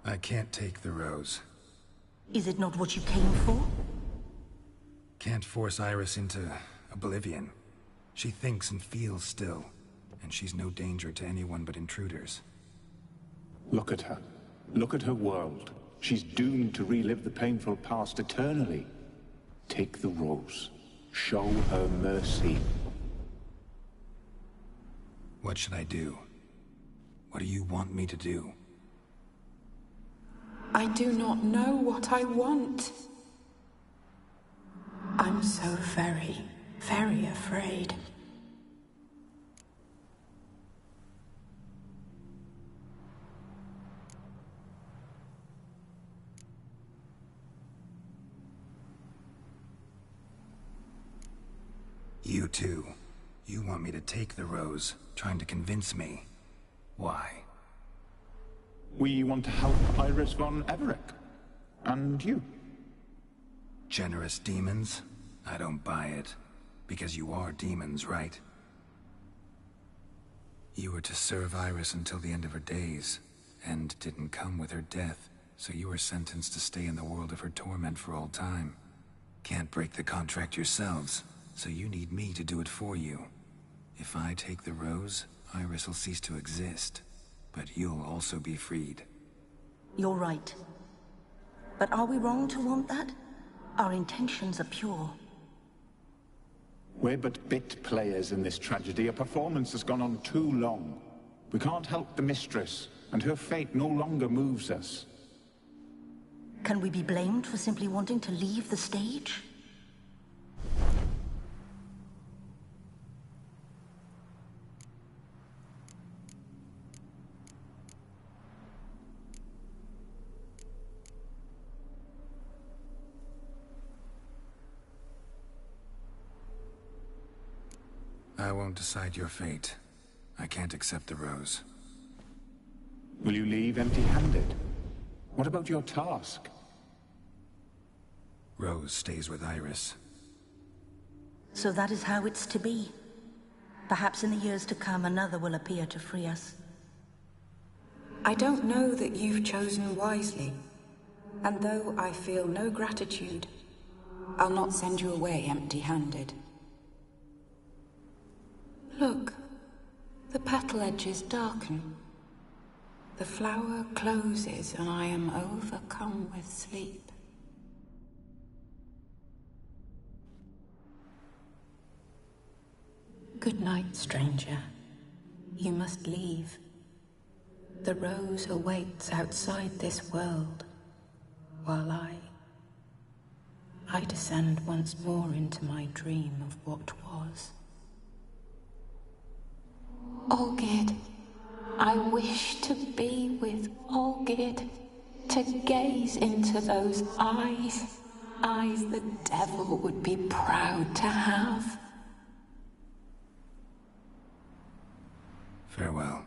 [SPEAKER 2] I can't take the rose.
[SPEAKER 3] Is it not what you came for?
[SPEAKER 2] Can't force Iris into oblivion. She thinks and feels still, and she's no danger to anyone but intruders.
[SPEAKER 4] Look at her. Look at her world. She's doomed to relive the painful past eternally. Take the rose. Show her mercy.
[SPEAKER 2] What should I do? What do you want me to do?
[SPEAKER 6] I do not know what I want. I'm so very, very afraid.
[SPEAKER 2] You too. You want me to take the rose, trying to convince me. Why?
[SPEAKER 4] We want to help Iris von Everec. And you.
[SPEAKER 2] Generous demons? I don't buy it. Because you are demons, right? You were to serve Iris until the end of her days. End didn't come with her death, so you were sentenced to stay in the world of her torment for all time. Can't break the contract yourselves, so you need me to do it for you. If I take the rose, Iris will cease to exist. But you'll also be freed.
[SPEAKER 3] You're right. But are we wrong to want that? Our intentions are pure.
[SPEAKER 4] We're but bit players in this tragedy. A performance has gone on too long. We can't help the mistress, and her fate no longer moves us.
[SPEAKER 3] Can we be blamed for simply wanting to leave the stage?
[SPEAKER 2] I won't decide your fate. I can't accept the rose.
[SPEAKER 4] Will you leave empty-handed? What about your task?
[SPEAKER 2] Rose stays with Iris.
[SPEAKER 3] So that is how it's to be. Perhaps in the years to come, another will appear to free us.
[SPEAKER 6] I don't know that you've chosen wisely. And though I feel no gratitude, I'll not send you away empty-handed. Look, the petal edges darken. The flower closes and I am overcome with sleep. Good night, stranger. You must leave.
[SPEAKER 10] The rose awaits outside this world, while I descend once more into my dream of what was. Olgierd, I wish to be with Olgierd, to gaze into those eyes the devil would be proud to have.
[SPEAKER 2] Farewell.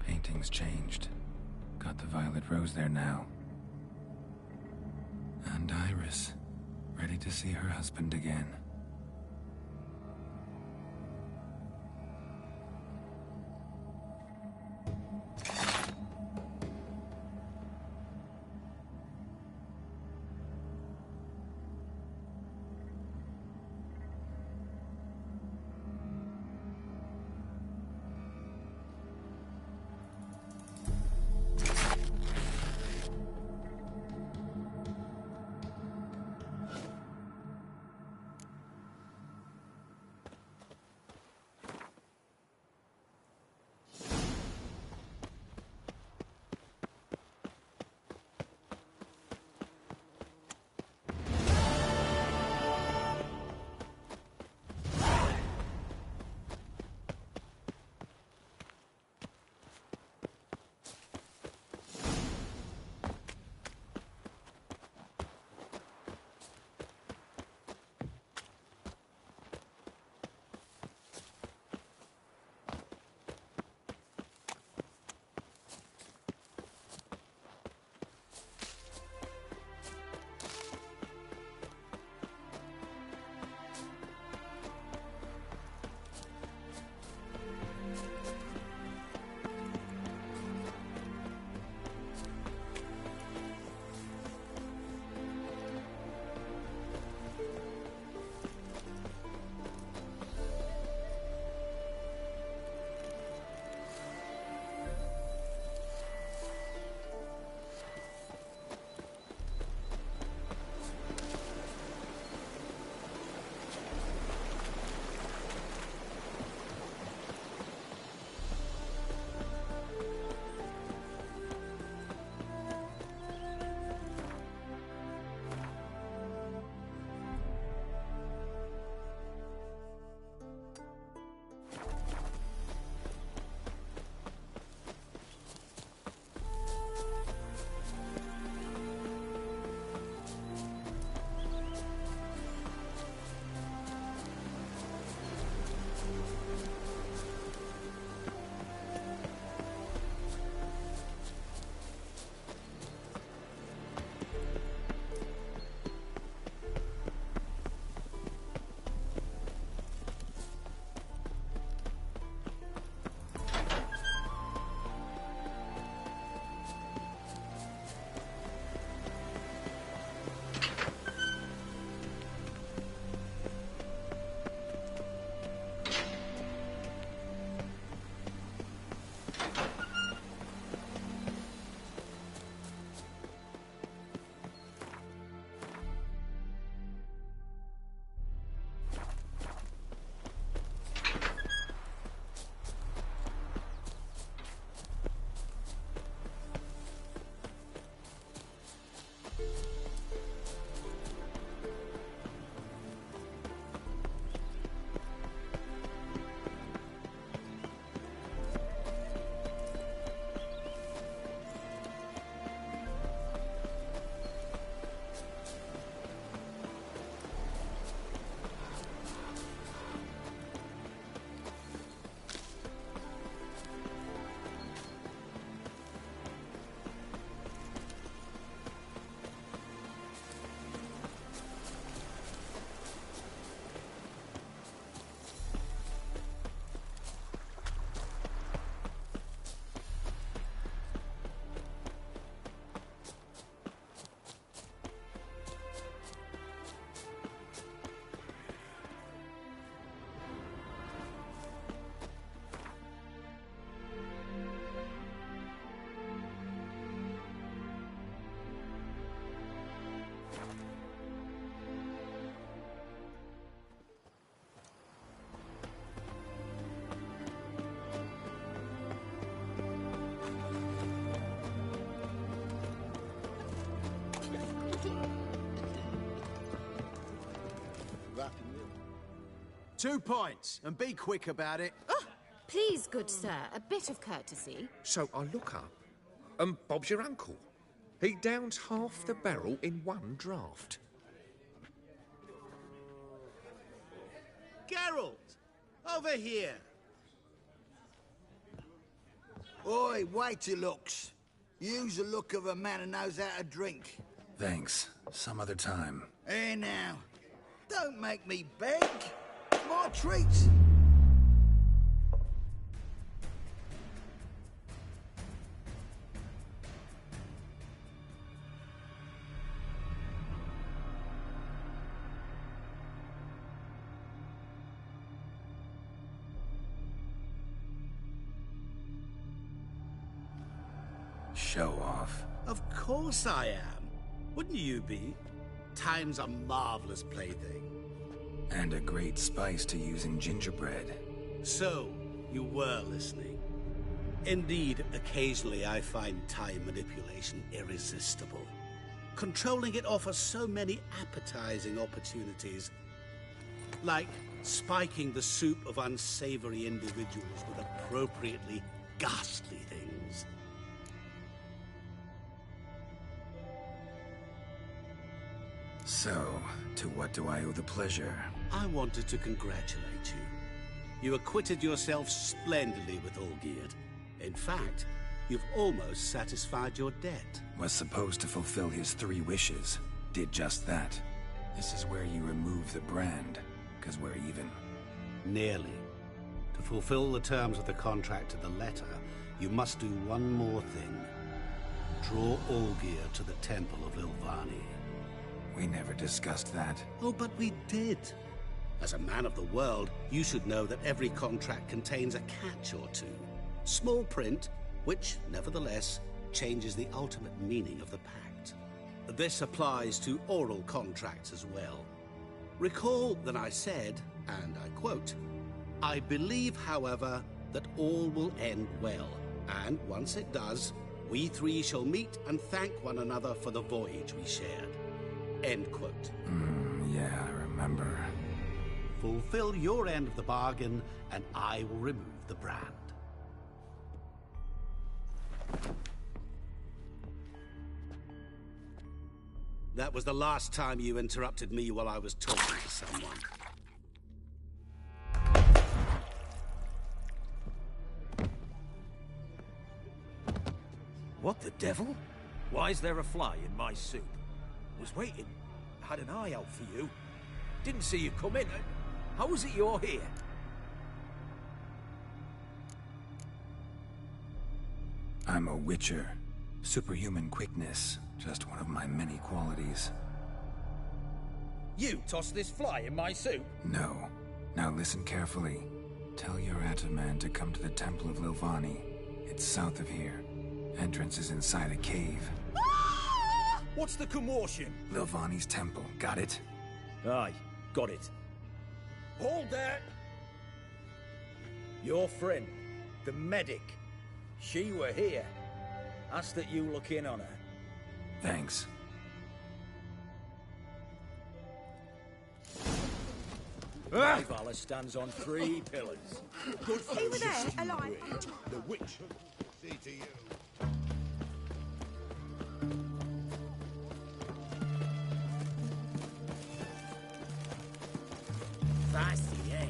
[SPEAKER 2] Painting's changed. Got the violet rose there now. And Iris, ready to see her husband again.
[SPEAKER 11] 2 points, and be quick about it.
[SPEAKER 7] Oh, please, good sir, a bit of courtesy.
[SPEAKER 5] So I look up, and Bob's your uncle. He downs half the barrel in one draught.
[SPEAKER 8] Geralt! Over here!
[SPEAKER 12] Oi, wait your looks. Use the look of a man who knows how to drink.
[SPEAKER 2] Thanks. Some other time.
[SPEAKER 12] Here now. Don't make me beg. My treat.
[SPEAKER 2] Show off.
[SPEAKER 8] Of course I am. Wouldn't you be? Time's a marvelous plaything.
[SPEAKER 2] And a great spice to use in gingerbread.
[SPEAKER 8] So, you were listening. Indeed, occasionally I find time manipulation irresistible. Controlling it offers so many appetizing opportunities. Like spiking the soup of unsavory individuals with appropriately ghastly things.
[SPEAKER 2] So, to what do I owe the pleasure?
[SPEAKER 8] I wanted to congratulate you. You acquitted yourself splendidly with Olgierd. In fact, you've almost satisfied your debt.
[SPEAKER 2] Was supposed to fulfill his 3 wishes. Did just that. This is where you remove the brand, because we're even.
[SPEAKER 8] Nearly. To fulfill the terms of the contract to the letter, you must do one more thing. Draw Olgierd to the Temple of Ilvani.
[SPEAKER 2] We never discussed that.
[SPEAKER 8] Oh, but we did. As a man of the world, you should know that every contract contains a catch or two. Small print, which, nevertheless, changes the ultimate meaning of the pact. This applies to oral contracts as well. Recall that I said, and I quote, "I believe, however, that all will end well, and once it does, we 3 shall meet and thank one another for the voyage we shared." End quote.
[SPEAKER 2] Yeah, I remember.
[SPEAKER 8] Fulfill your end of the bargain, and I will remove the brand. That was the last time you interrupted me while I was talking to someone.
[SPEAKER 13] What the devil? Why is there a fly in my soup? Was waiting. Had an eye out for you. Didn't see you come in. How was it you're here?
[SPEAKER 2] I'm a witcher. Superhuman quickness. Just one of my many qualities.
[SPEAKER 13] You tossed this fly in my soup?
[SPEAKER 2] No. Now listen carefully. Tell your Ataman to come to the Temple of Lilvani. It's south of here. Entrance is inside a cave.
[SPEAKER 13] What's the commotion?
[SPEAKER 2] Lilvani's temple. Got it?
[SPEAKER 13] Aye, got it. Hold there! Your friend, the medic. She were here. Asked that you look in on her.
[SPEAKER 2] Thanks.
[SPEAKER 13] Valor stands on 3 pillars. Good for
[SPEAKER 6] He were there, alive.
[SPEAKER 13] The witch.
[SPEAKER 9] See to you.
[SPEAKER 13] Fancy, eh?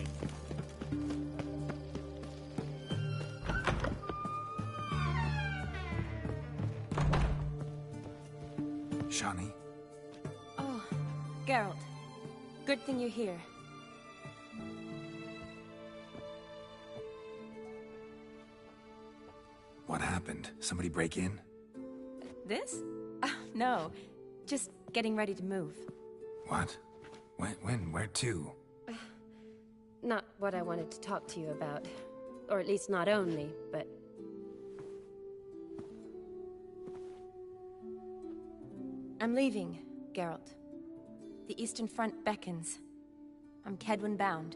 [SPEAKER 2] Shani?
[SPEAKER 14] Oh, Geralt. Good thing you're here.
[SPEAKER 2] What happened? Somebody break in?
[SPEAKER 14] This? No. Just getting ready to move.
[SPEAKER 2] What? When? Where to?
[SPEAKER 15] Not what I wanted to talk to you about. Or at least not only, but...
[SPEAKER 14] I'm leaving, Geralt. The Eastern Front beckons. I'm Kedwen bound.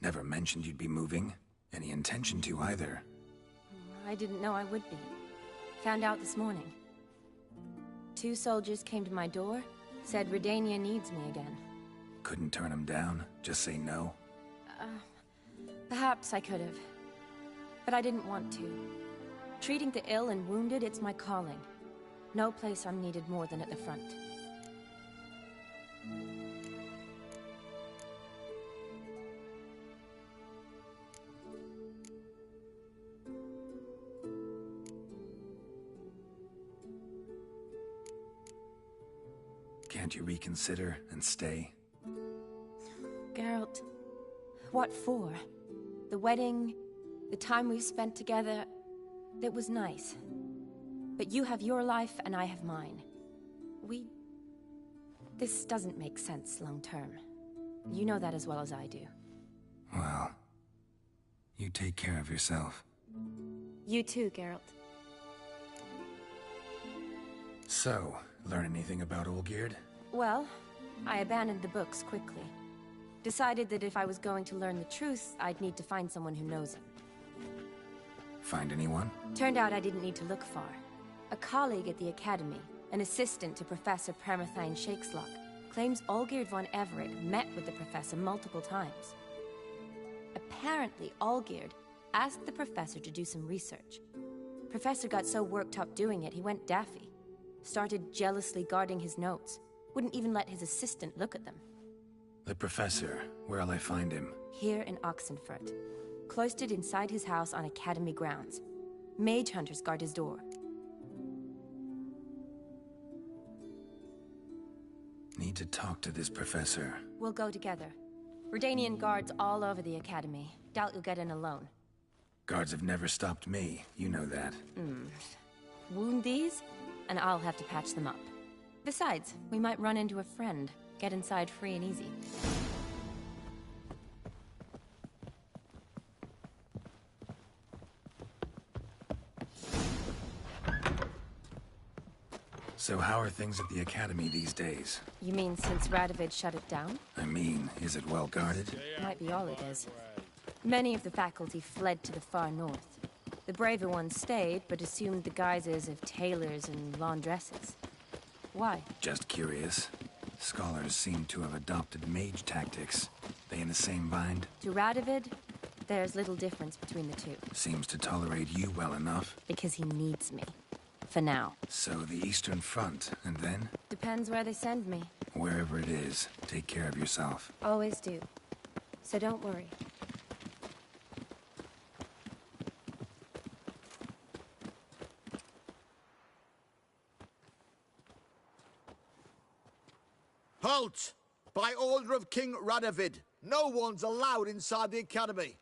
[SPEAKER 2] Never mentioned you'd be moving. Any intention to either.
[SPEAKER 14] I didn't know I would be. Found out this morning. 2 soldiers came to my door, Said Redania needs me again.
[SPEAKER 2] Couldn't turn him down? Just say no?
[SPEAKER 14] Perhaps I could have. But I didn't want to. Treating the ill and wounded, it's my calling. No place I'm needed more than at the front.
[SPEAKER 2] Can't you reconsider and stay?
[SPEAKER 14] Geralt, what for? The wedding, the time we've spent together, it was nice. But you have your life and I have mine. This doesn't make sense long term. You know that as well as I do.
[SPEAKER 2] Well, you take care of yourself.
[SPEAKER 14] You too, Geralt.
[SPEAKER 2] So, learn anything about Olgierd?
[SPEAKER 14] Well, I abandoned the books quickly. Decided that if I was going to learn the truth, I'd need to find someone who knows it.
[SPEAKER 2] Find anyone?
[SPEAKER 14] Turned out I didn't need to look far. A colleague at the Academy, an assistant to Professor Premathine Shakeslock, claims Olgierd von Everett met with the professor multiple times. Apparently, Olgierd asked the professor to do some research. Professor got so worked up doing it, he went daffy. Started jealously guarding his notes. Wouldn't even let his assistant look at them.
[SPEAKER 2] The professor, where'll I find him?
[SPEAKER 14] Here in Oxenfurt. Cloistered inside his house on Academy grounds. Mage hunters guard his door.
[SPEAKER 2] Need to talk to this professor.
[SPEAKER 14] We'll go together. Redanian guards all over the Academy. Doubt you'll get in alone.
[SPEAKER 2] Guards have never stopped me, you know that.
[SPEAKER 14] Wound these, and I'll have to patch them up. Besides, we might run into a friend. Get inside free and easy.
[SPEAKER 2] So how are things at the Academy these days?
[SPEAKER 14] You mean since Radovid shut it down?
[SPEAKER 2] I mean, is it well guarded?
[SPEAKER 14] Might be all it is. Many of the faculty fled to the far north. The braver ones stayed, but assumed the guises of tailors and laundresses. Why?
[SPEAKER 2] Just curious. Scholars seem to have adopted mage tactics. They in the same bind?
[SPEAKER 14] To Radovid, there's little difference between the two.
[SPEAKER 2] Seems to tolerate you well enough.
[SPEAKER 14] Because he needs me. For now.
[SPEAKER 2] So the Eastern Front, and then?
[SPEAKER 14] Depends where they send me.
[SPEAKER 2] Wherever it is, take care of yourself.
[SPEAKER 15] Always do. So don't worry.
[SPEAKER 12] Halt! By order of King Radovid, no one's allowed inside the Academy.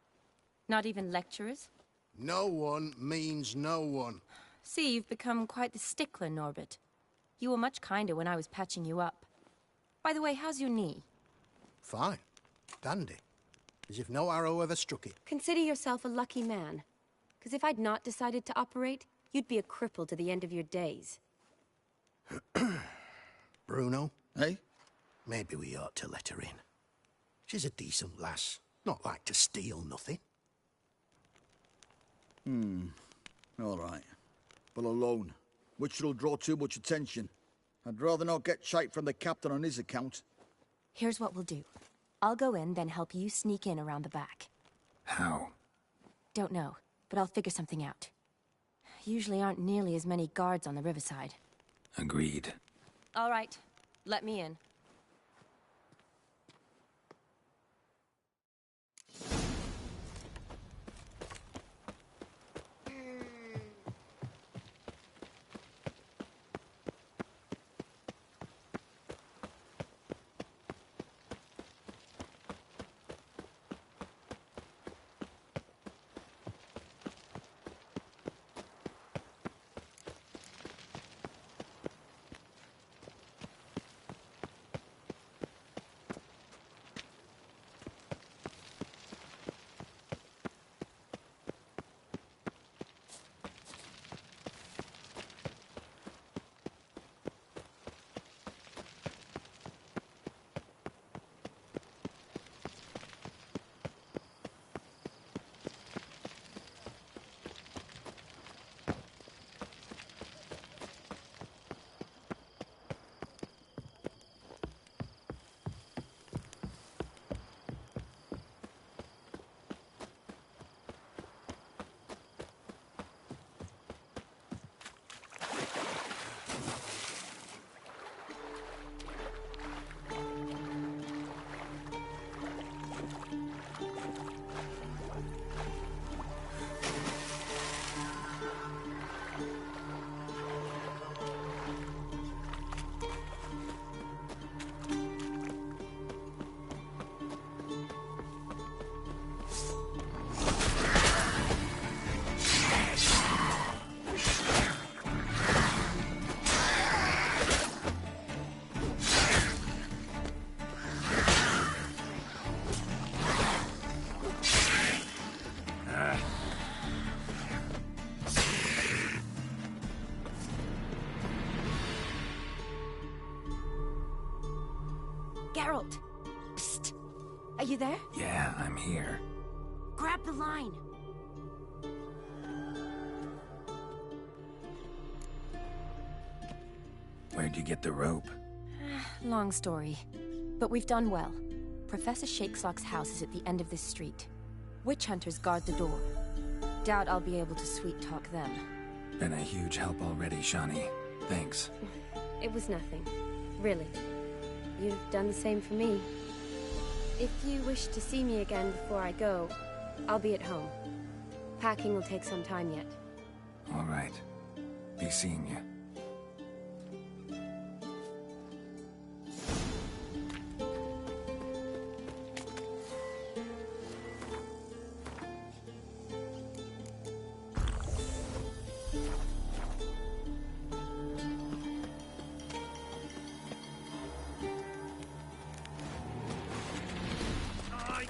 [SPEAKER 14] Not even lecturers?
[SPEAKER 12] No one means no one.
[SPEAKER 14] See, you've become quite the stickler, Norbert. You were much kinder when I was patching you up. By the way, how's your knee?
[SPEAKER 12] Fine. Dandy. As if no arrow ever struck it.
[SPEAKER 15] Consider yourself a lucky man. Because if I'd not decided to operate, you'd be a cripple to the end of your days.
[SPEAKER 12] Bruno, eh? Maybe we ought to let her in. She's a decent lass. Not like to steal nothing.
[SPEAKER 16] All right. But alone, which will draw too much attention. I'd rather not get shite from the captain on his account.
[SPEAKER 14] Here's what we'll do. I'll go in, then help you sneak in around the back.
[SPEAKER 2] How?
[SPEAKER 14] Don't know, but I'll figure something out. Usually aren't nearly as many guards on the riverside.
[SPEAKER 2] Agreed.
[SPEAKER 14] All right, let me in. you there?
[SPEAKER 2] Yeah, I'm here.
[SPEAKER 14] Grab the line.
[SPEAKER 2] Where'd you get the rope?
[SPEAKER 14] Long story. But we've done well. Professor Shakeslock's house is at the end of this street. Witch hunters guard the door. Doubt I'll be able to sweet-talk them.
[SPEAKER 2] Been a huge help already, Shani. Thanks.
[SPEAKER 15] It was nothing. Really. You've done the same for me. If you wish to see me again before I go, I'll be at home. Packing will take some time yet.
[SPEAKER 2] All right. Be seeing you.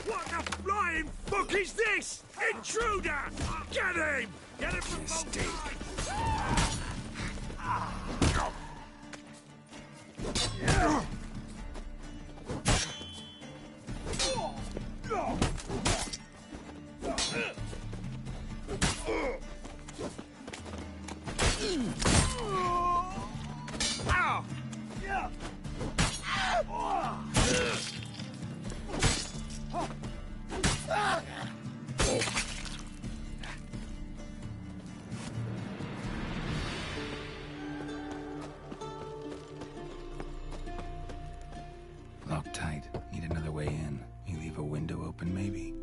[SPEAKER 13] What the flying fuck is this? Intruder! Get him! Get him from both sides!
[SPEAKER 2] Locked tight. Need another way in. You leave a window open, maybe?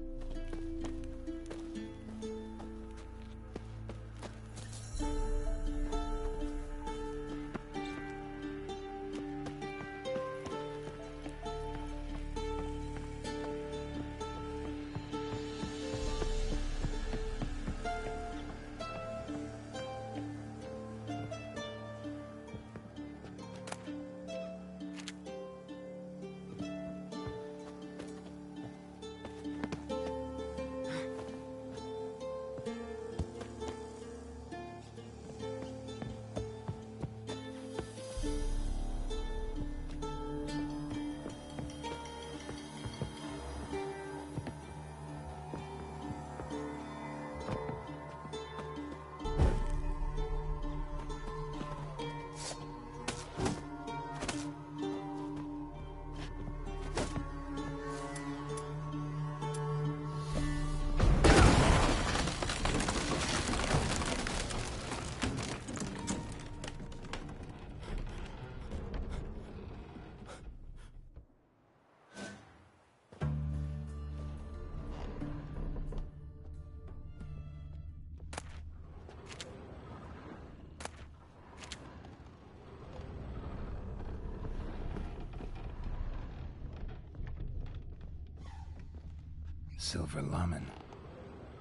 [SPEAKER 2] Silver Lamen.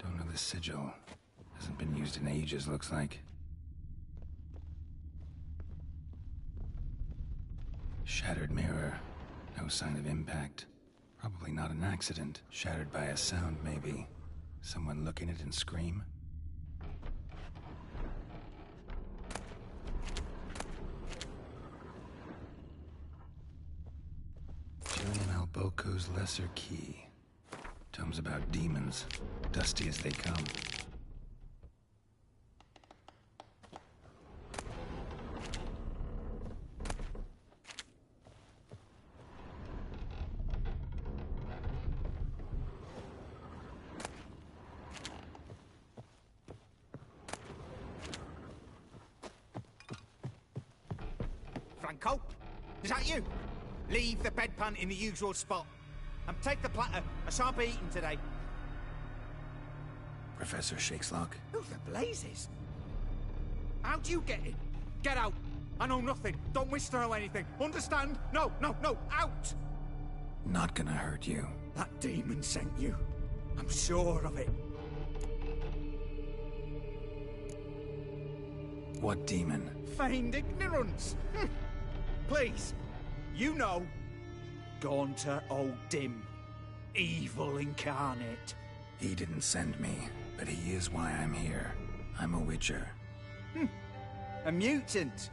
[SPEAKER 2] Don't know the sigil. Hasn't been used in ages, looks like. Shattered mirror. No sign of impact. Probably not an accident. Shattered by a sound, maybe. Someone look in it and scream? Julian Alboco's Lesser Key. Tomes about demons, dusty as they come.
[SPEAKER 17] Franco? Is that you? Leave the bedpan in the usual spot. And take the platter. I shan't be eating today.
[SPEAKER 2] Professor Shakeslock?
[SPEAKER 17] Who the blazes? How do you get in? Get out. I know nothing. Don't wish to know anything. Understand? No, no, no. Out!
[SPEAKER 2] Not gonna hurt you.
[SPEAKER 17] That demon sent you. I'm sure of it.
[SPEAKER 2] What demon?
[SPEAKER 17] Feigned ignorance. Please. You know. Gaunter O'Dim. Evil incarnate.
[SPEAKER 2] He didn't send me, but he is why I'm here. I'm a witcher.
[SPEAKER 17] A mutant.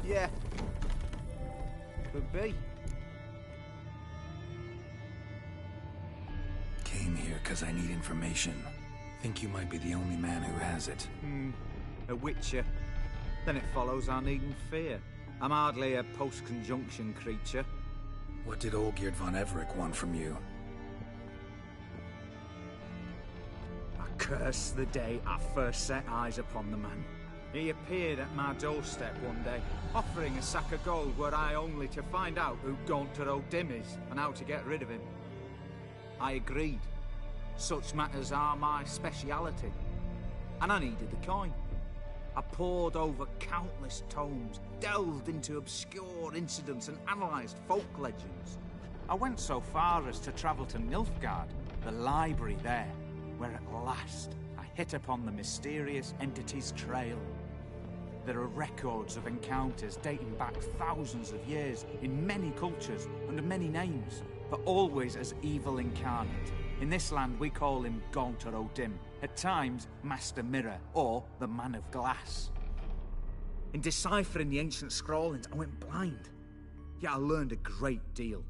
[SPEAKER 17] Yeah. Could be.
[SPEAKER 2] came here because I need information. Think you might be the only man who has it.
[SPEAKER 17] A witcher. Then it follows I needn't fear. I'm hardly a post-conjunction creature.
[SPEAKER 2] What did Olgierd von Everec want from you?
[SPEAKER 17] I curse the day I first set eyes upon the man. He appeared at my doorstep one day, offering a sack of gold were I only to find out who Gaunter O'Dim is and how to get rid of him. I agreed. Such matters are my speciality. And I needed the coin. I pored over countless tomes, delved into obscure incidents and analysed folk legends. I went so far as to travel to Nilfgaard, the library there, where at last I hit upon the mysterious entity's trail. There are records of encounters dating back thousands of years in many cultures under many names, but always as evil incarnate. In this land we call him Gaunter O'Dim, at times Master Mirror or the Man of Glass. In deciphering the ancient scrawlings I went blind, yet I learned a great deal.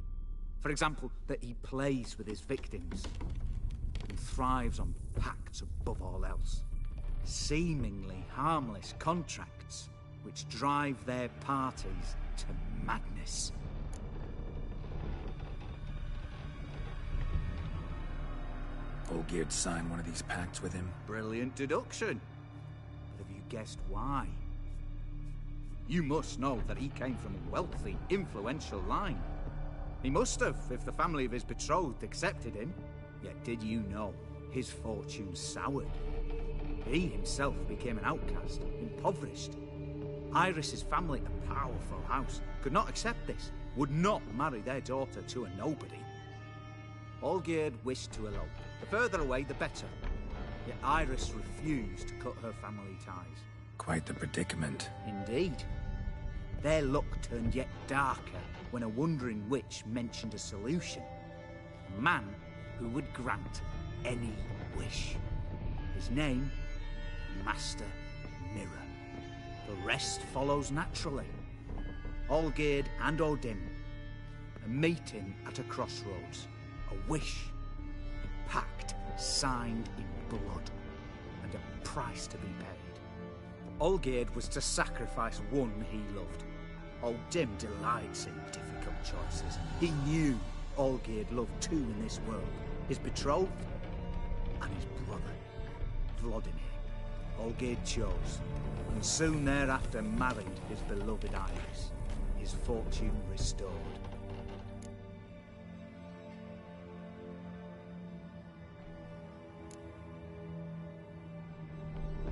[SPEAKER 17] For example, that he plays with his victims and thrives on pacts above all else. Seemingly harmless contracts which drive their parties to madness.
[SPEAKER 2] Olgierd signed one of these pacts with him?
[SPEAKER 17] Brilliant deduction. But have you guessed why? You must know that he came from a wealthy, influential line. He must have, if the family of his betrothed accepted him. Yet did you know his fortune soured? He himself became an outcast, impoverished. Iris's family, a powerful house, could not accept this, would not marry their daughter to a nobody. Olgierd wished to elope. The further away, the better. Yet Iris refused to cut her family ties.
[SPEAKER 2] Quite the predicament.
[SPEAKER 17] Indeed. Their luck turned yet darker when a wandering witch mentioned a solution. A man who would grant any wish. His name, Master Mirror. The rest follows naturally. Olgierd and O'Dim, a meeting at a crossroads, a wish, a pact signed in blood, and a price to be paid. Olgierd was to sacrifice one he loved. O'Dim delights in difficult choices. He knew Olgierd loved two in this world, his betrothed and his brother, Vladimir. Olgierd chose, and soon thereafter married his beloved Iris, his fortune restored.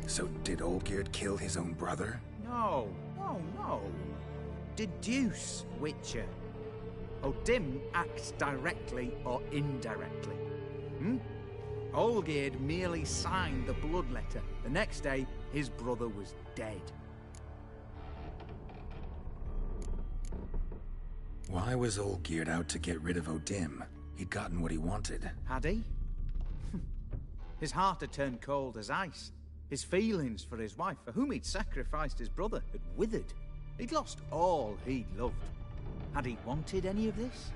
[SPEAKER 2] So did Olgierd kill his own brother?
[SPEAKER 17] No. Deduce, Witcher. O'Dim acts directly or indirectly. Olgierd merely signed the blood letter. The next day, his brother was dead.
[SPEAKER 2] Why was Olgierd out to get rid of O'Dim? He'd gotten what he wanted.
[SPEAKER 17] Had he? His heart had turned cold as ice. His feelings for his wife, for whom he'd sacrificed his brother, had withered. He'd lost all he'd loved. Had he wanted any of this?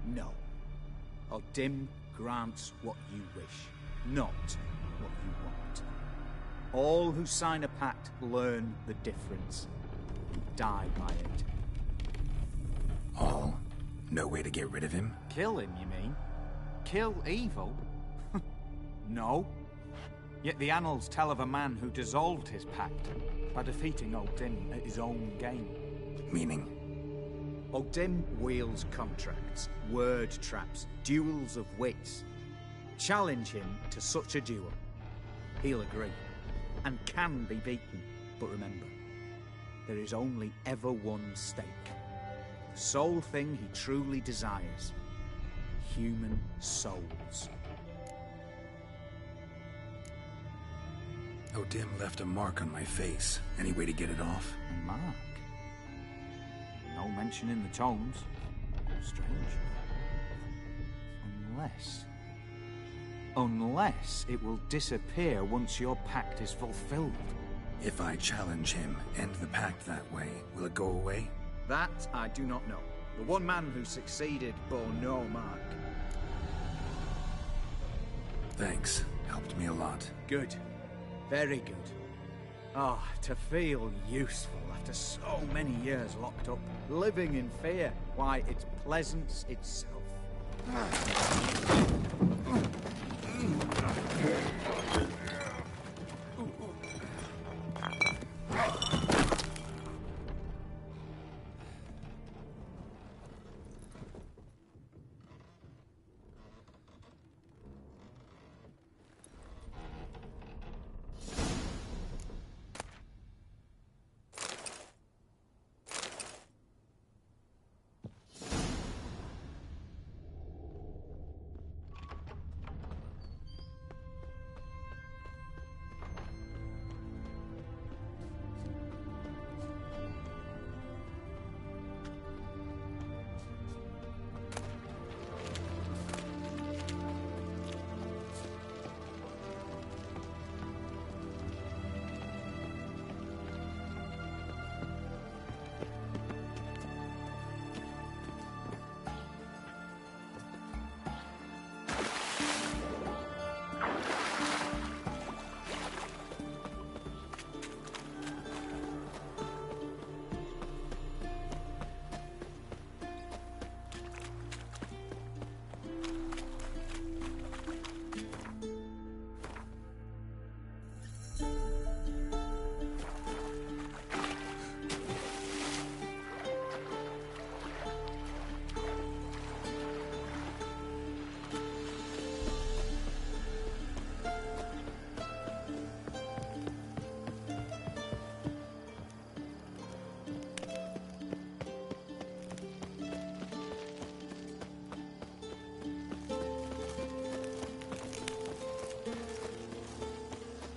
[SPEAKER 17] No. O'Dim grants what you wish, not what you want. All who sign a pact learn the difference and die by it.
[SPEAKER 2] All? No way to get rid of him?
[SPEAKER 17] Kill him, you mean? Kill evil? No. Yet the annals tell of a man who dissolved his pact by defeating O'Dim at his own game.
[SPEAKER 2] Meaning?
[SPEAKER 17] O'Dim wields contracts, word traps, duels of wits. Challenge him to such a duel. He'll agree, and can be beaten. But remember, there is only ever one stake. The sole thing he truly desires. Human souls.
[SPEAKER 2] O'Dim left a mark on my face. Any way to get it off?
[SPEAKER 17] A mark? No mention in the tomes. Strange. Unless it will disappear once your pact is fulfilled.
[SPEAKER 2] If I challenge him, end the pact that way, will it go away?
[SPEAKER 17] That I do not know. The one man who succeeded bore no mark.
[SPEAKER 2] Thanks. Helped me a lot.
[SPEAKER 17] Good. Very good. Oh, to feel useful after so many years locked up, living in fear. Why, it's pleasance itself.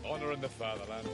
[SPEAKER 18] Honor in the fatherland.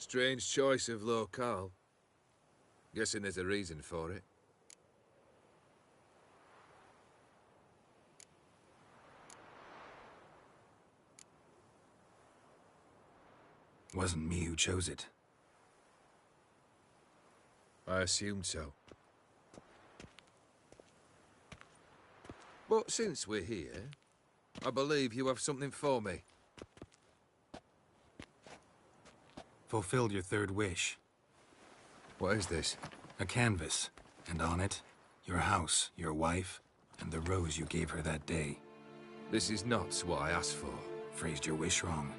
[SPEAKER 5] Strange choice of locale. Guessing there's a reason for it.
[SPEAKER 2] Wasn't me who chose it.
[SPEAKER 5] I assumed so. But since we're here, I believe you have something for me.
[SPEAKER 2] Fulfilled your third wish.
[SPEAKER 5] What is this?
[SPEAKER 2] A canvas. And on it, your house, your wife, and the rose you gave her that day.
[SPEAKER 5] This is not what I asked for.
[SPEAKER 2] Phrased your wish wrong.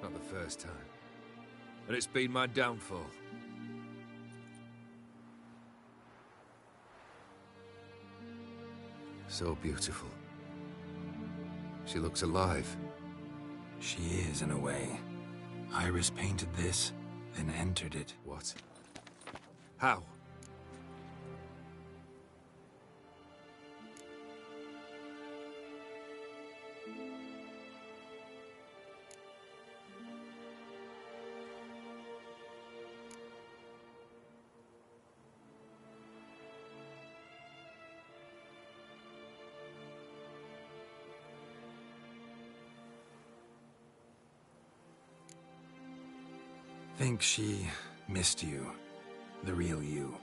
[SPEAKER 5] Not the first time. And it's been my downfall. So beautiful. She looks alive.
[SPEAKER 2] She is, in a way. Iris painted this, then entered it.
[SPEAKER 5] What? How?
[SPEAKER 2] Think she missed you. The real you.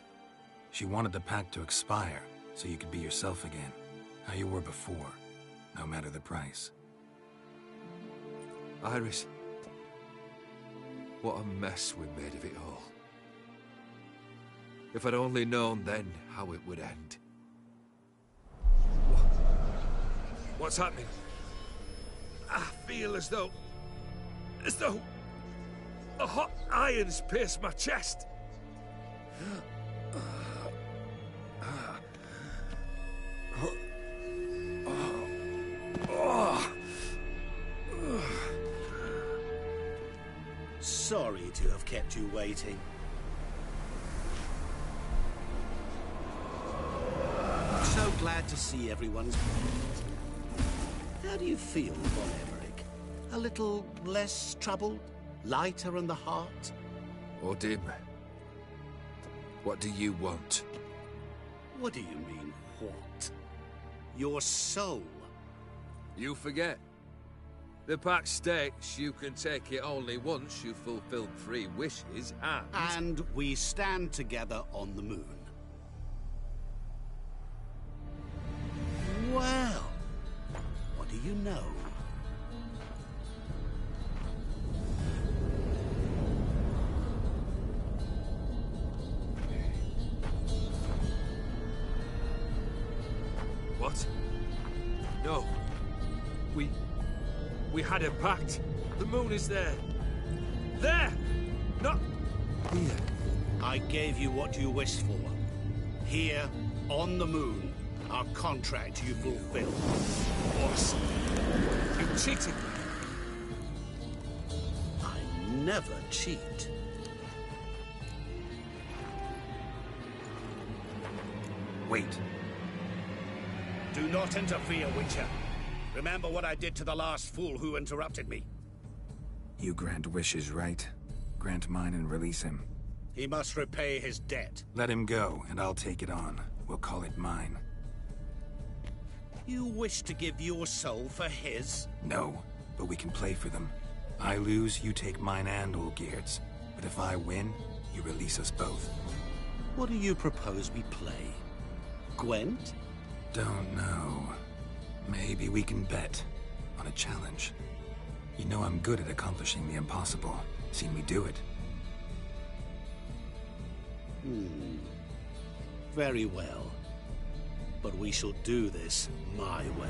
[SPEAKER 2] She wanted the pact to expire, so you could be yourself again. How you were before, no matter the price.
[SPEAKER 5] Iris. What a mess we made of it all. If I'd only known then how it would end. What's happening? I feel as though the hot irons pierce my chest.
[SPEAKER 8] Sorry to have kept you waiting. So glad to see everyone's pleased. How do you feel, Von Emmerich? A little less troubled? Lighter in the heart?
[SPEAKER 5] Odim, what do you want?
[SPEAKER 8] What do you mean, what? Your soul.
[SPEAKER 5] You forget. The pact states you can take it only once you've fulfilled 3 wishes,
[SPEAKER 8] and we stand together on the moon. Well, what do you know?
[SPEAKER 5] What? No. We had a pact. The moon is there. There! Not here.
[SPEAKER 8] I gave you what you wished for. Here, on the moon, our contract you fulfilled.
[SPEAKER 5] Boss, you cheated me.
[SPEAKER 8] I never cheat.
[SPEAKER 2] Wait.
[SPEAKER 8] Do not interfere, Witcher. Remember what I did to the last fool who interrupted me.
[SPEAKER 2] You grant wishes, right? Grant mine and release him.
[SPEAKER 8] He must repay his debt.
[SPEAKER 2] Let him go, and I'll take it on. We'll call it mine.
[SPEAKER 8] You wish to give your soul for his?
[SPEAKER 2] No, but we can play for them. I lose, you take mine and Olgierd's. But if I win, you release us both.
[SPEAKER 8] What do you propose we play? Gwent?
[SPEAKER 2] Don't know. Maybe we can bet on a challenge. You know I'm good at accomplishing the impossible. Seen me do it.
[SPEAKER 8] Very well. But we shall do this my way.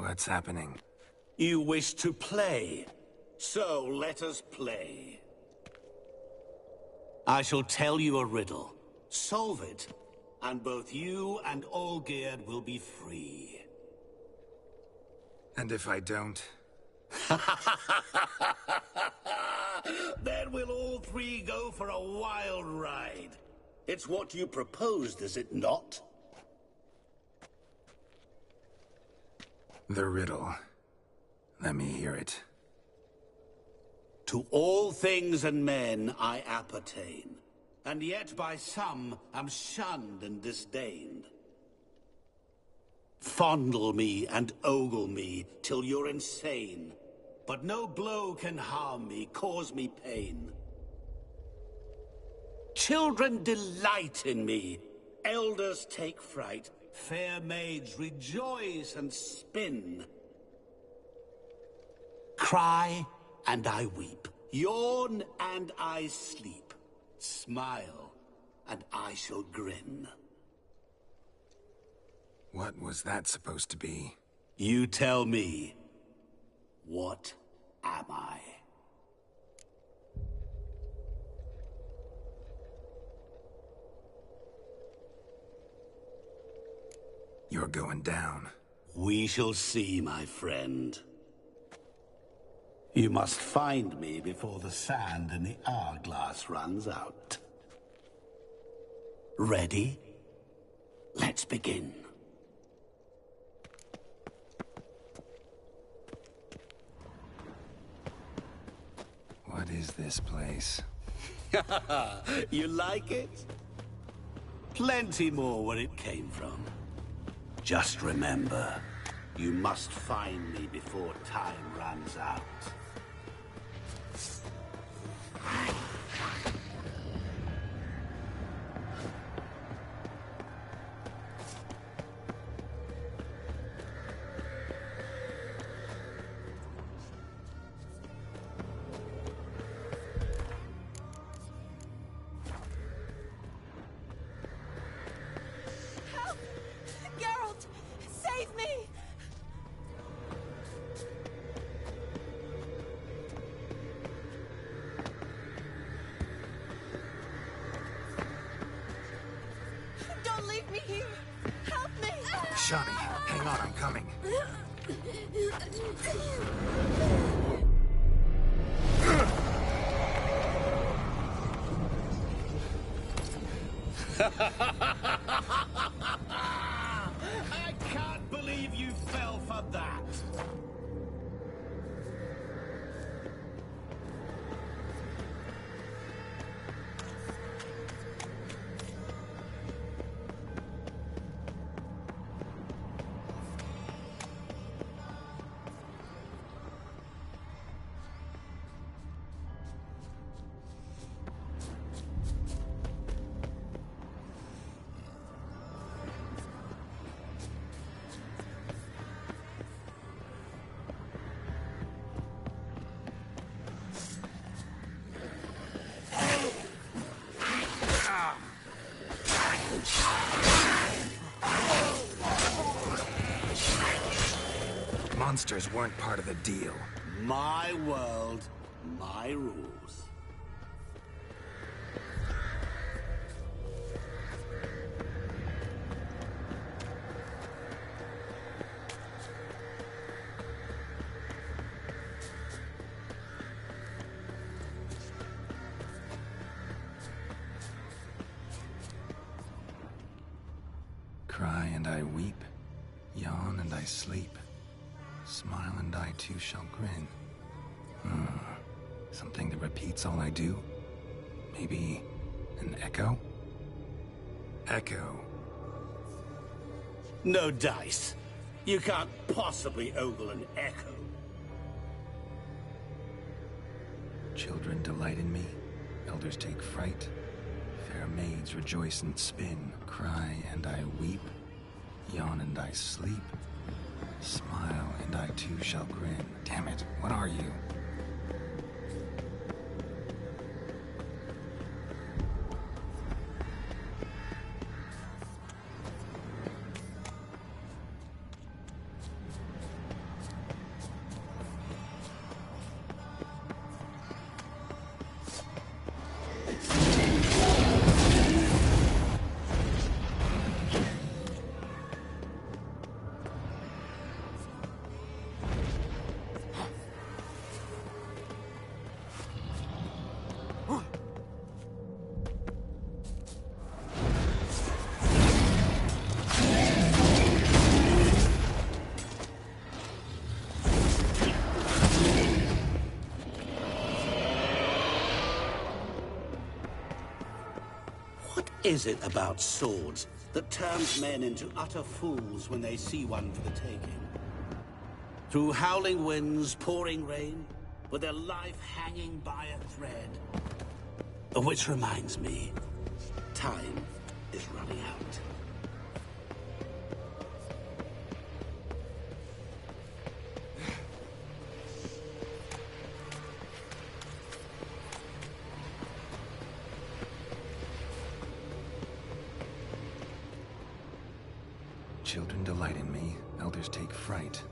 [SPEAKER 2] What's happening?
[SPEAKER 8] You wish to play, so let us play. I shall tell you a riddle. Solve it, and both you and Olgierd will be free.
[SPEAKER 2] And if I don't?
[SPEAKER 8] Then we'll all three go for a wild ride. It's what you proposed, is it not?
[SPEAKER 2] The riddle. Let me hear it.
[SPEAKER 8] To all things and men I appertain, and yet by some am shunned and disdained. Fondle me and ogle me till you're insane, but no blow can harm me, cause me pain. Children delight in me, elders take fright, fair maids rejoice and spin. Cry and I weep, yawn and I sleep, smile and I shall grin.
[SPEAKER 2] What was that supposed to be?
[SPEAKER 8] You tell me, what am I?
[SPEAKER 2] You're going down.
[SPEAKER 8] We shall see, my friend. You must find me before the sand in the hourglass runs out. Ready? Let's begin.
[SPEAKER 2] What is this place?
[SPEAKER 8] You like it? Plenty more where it came from. Just remember, you must find me before time runs out.
[SPEAKER 19] Geralt! Save me! Don't leave me here! Help me!
[SPEAKER 2] Shani, hang on, I'm coming.
[SPEAKER 8] I can't believe you fell for that!
[SPEAKER 2] Monsters weren't part of the deal.
[SPEAKER 8] My world, my rules.
[SPEAKER 2] Cry and I weep, yawn and I sleep, smile and I too shall grin. Something that repeats all I do? Maybe an echo? Echo.
[SPEAKER 8] No dice. You can't possibly ogle an echo.
[SPEAKER 2] Children delight in me, elders take fright, fair maids rejoice and spin, cry and I weep, yawn and I sleep, smile and I too shall grin. Damn it, what are you?
[SPEAKER 8] is it about swords that turns men into utter fools when they see one for the taking? Through howling winds, pouring rain, with their life hanging by a thread. Which reminds me, time is running out.
[SPEAKER 2] Children delight in me, elders take fright.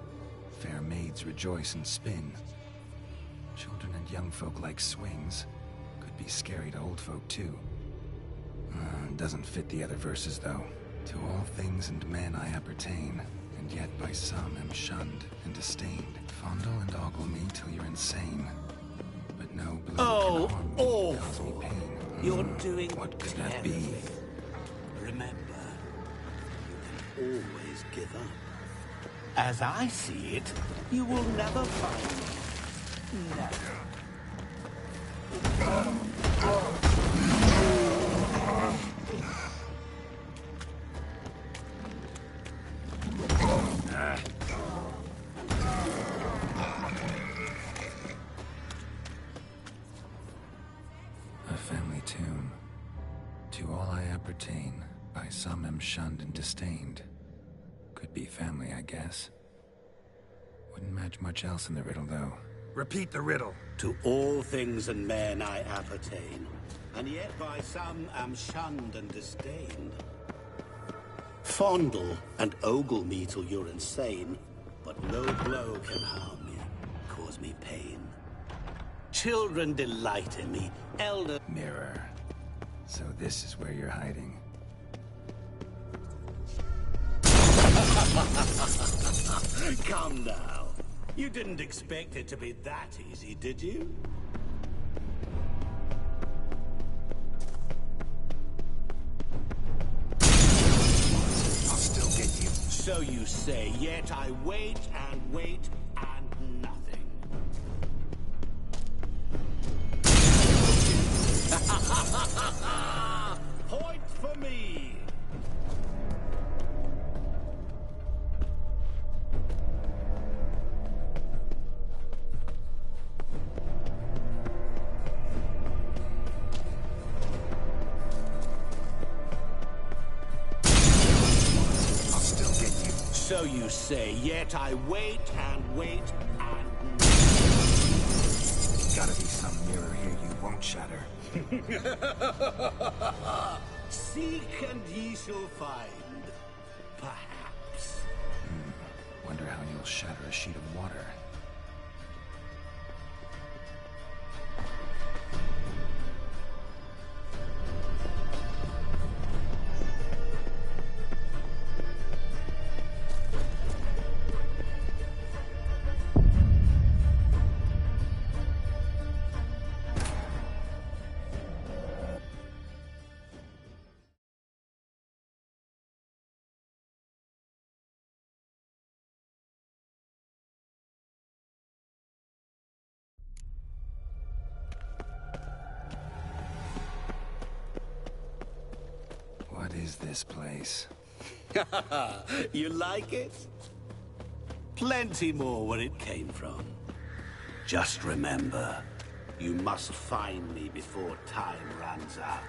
[SPEAKER 2] Fair maids rejoice and spin. Children and young folk like swings. Could be scary to old folk too. Doesn't fit the other verses though. To all things and men I appertain, and yet by some am shunned and disdained. Fondle and ogle me till you're insane. But no blow can harm me, cause me pain.
[SPEAKER 8] You're doing
[SPEAKER 2] what could that be?
[SPEAKER 8] Remember, you can always give up. As I see it, you will never find me. Never.
[SPEAKER 2] A family tomb. To all I appertain, by some am shunned and disdained. Could be family, I guess. Wouldn't match much else in the riddle, though.
[SPEAKER 13] Repeat the riddle.
[SPEAKER 8] To all things and men I appertain, and yet by some am shunned and disdained. Fondle and ogle me till you're insane, but no blow can harm me, cause me pain. Children delight in me, elder...
[SPEAKER 2] Mirror. So this is where you're hiding.
[SPEAKER 8] Come now. You didn't expect it to be that easy, did you?
[SPEAKER 2] I'll still get you.
[SPEAKER 8] So you say, yet I wait and wait and nothing. Point for me! So you say, yet I wait and wait and...
[SPEAKER 2] Gotta be some mirror here you won't shatter.
[SPEAKER 8] Seek and ye shall find. Perhaps.
[SPEAKER 2] Wonder how you'll shatter a sheet of water. What is this place?
[SPEAKER 8] You like it? Plenty more where it came from. Just remember, you must find me before time runs out.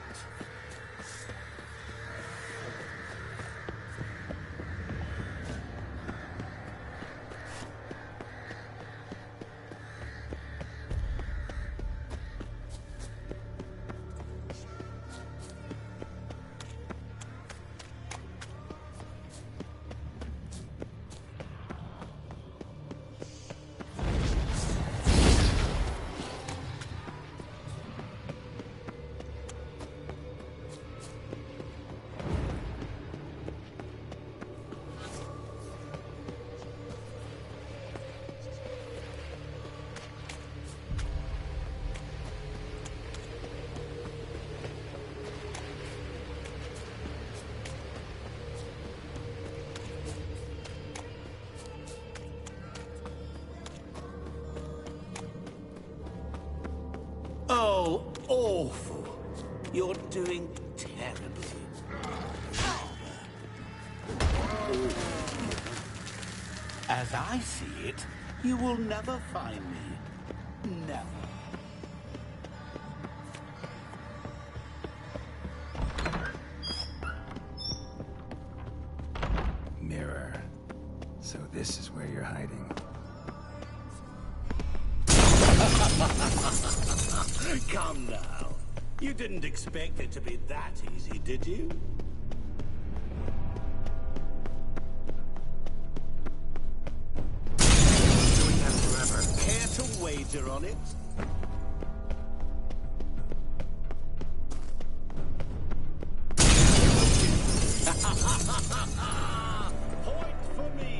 [SPEAKER 8] Oh, awful. You're doing terribly. As I see it, you will never find me. Never.
[SPEAKER 2] Mirror. So this is where you're hiding.
[SPEAKER 8] Come now. You didn't expect it to be that easy, did you? Doing that forever. Care to wager on it? Point for me.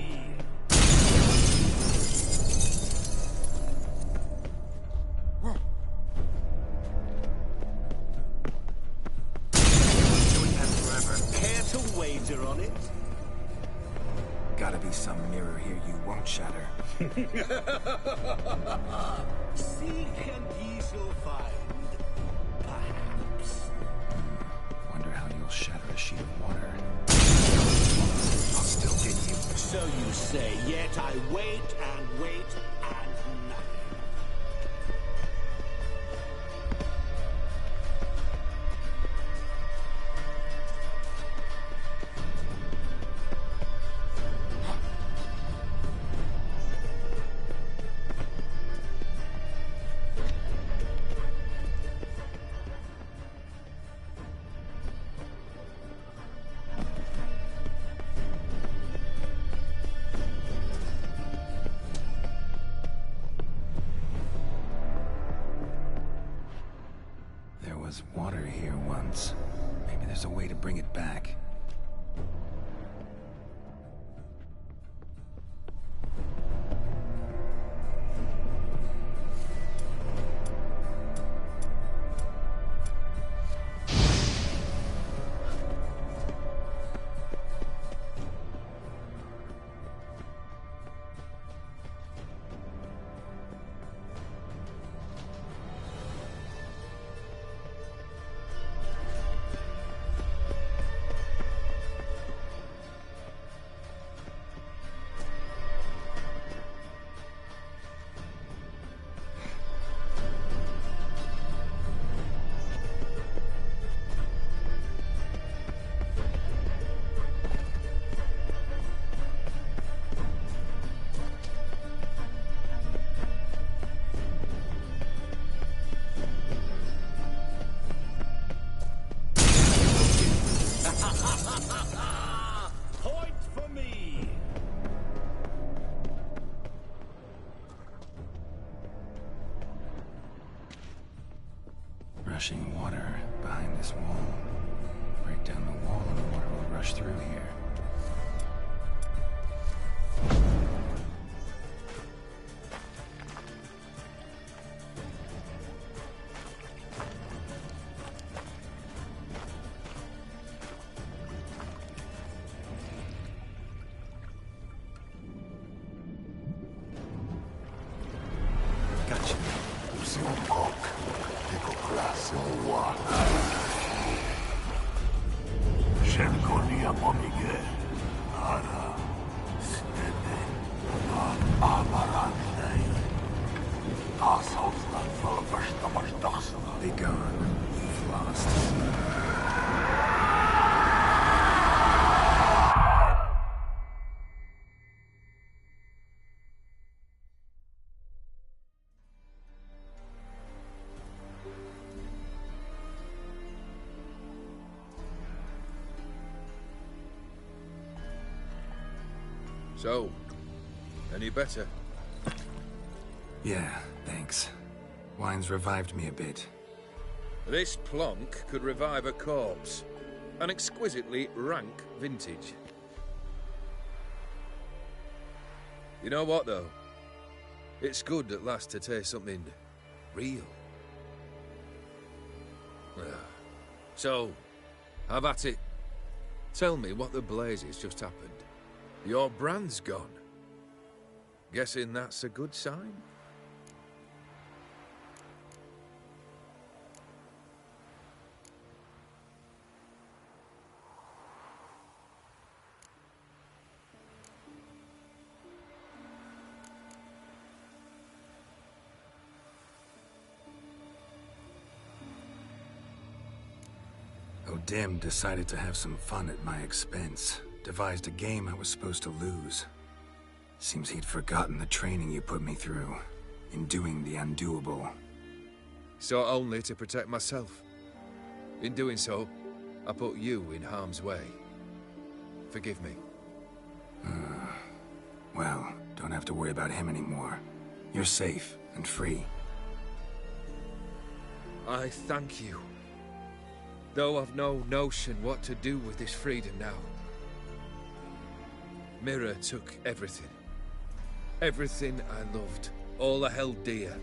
[SPEAKER 8] Doing that forever. Care to wager on it?
[SPEAKER 2] Gotta be some mirror here you won't shatter.
[SPEAKER 8] Seek and ye shall find. Perhaps.
[SPEAKER 2] Wonder how you'll shatter a sheet of water. I'll still get you.
[SPEAKER 8] So you say, yet I wait and wait and nothing.
[SPEAKER 2] There was water here once. Maybe there's a way to bring it back.
[SPEAKER 8] Point for me.
[SPEAKER 2] Rushing water behind this wall. Break down the wall and the water will rush through here. Gotcha.
[SPEAKER 20] Shenkonia Momige, Ara, Snede, Amarandai, Assaultland for Verstamasdachsen.
[SPEAKER 2] Be gone. You've lost.
[SPEAKER 5] So, any better?
[SPEAKER 2] Yeah, thanks. Wine's revived me a bit.
[SPEAKER 5] This plonk could revive a corpse. An exquisitely rank vintage. You know what, though? It's good at last to taste something real. So, have at it. Tell me what the blazes just happened. Your brand's gone. Guessing that's a good sign?
[SPEAKER 2] Dim decided to have some fun at my expense. Devised a game I was supposed to lose. Seems he'd forgotten the training you put me through. In doing the undoable.
[SPEAKER 5] So only to protect myself. In doing so, I put you in harm's way. Forgive me.
[SPEAKER 2] Well, don't have to worry about him anymore. You're safe and free.
[SPEAKER 5] I thank you. Though I've no notion what to do with this freedom now. Mira took everything. Everything I loved. All I held dear.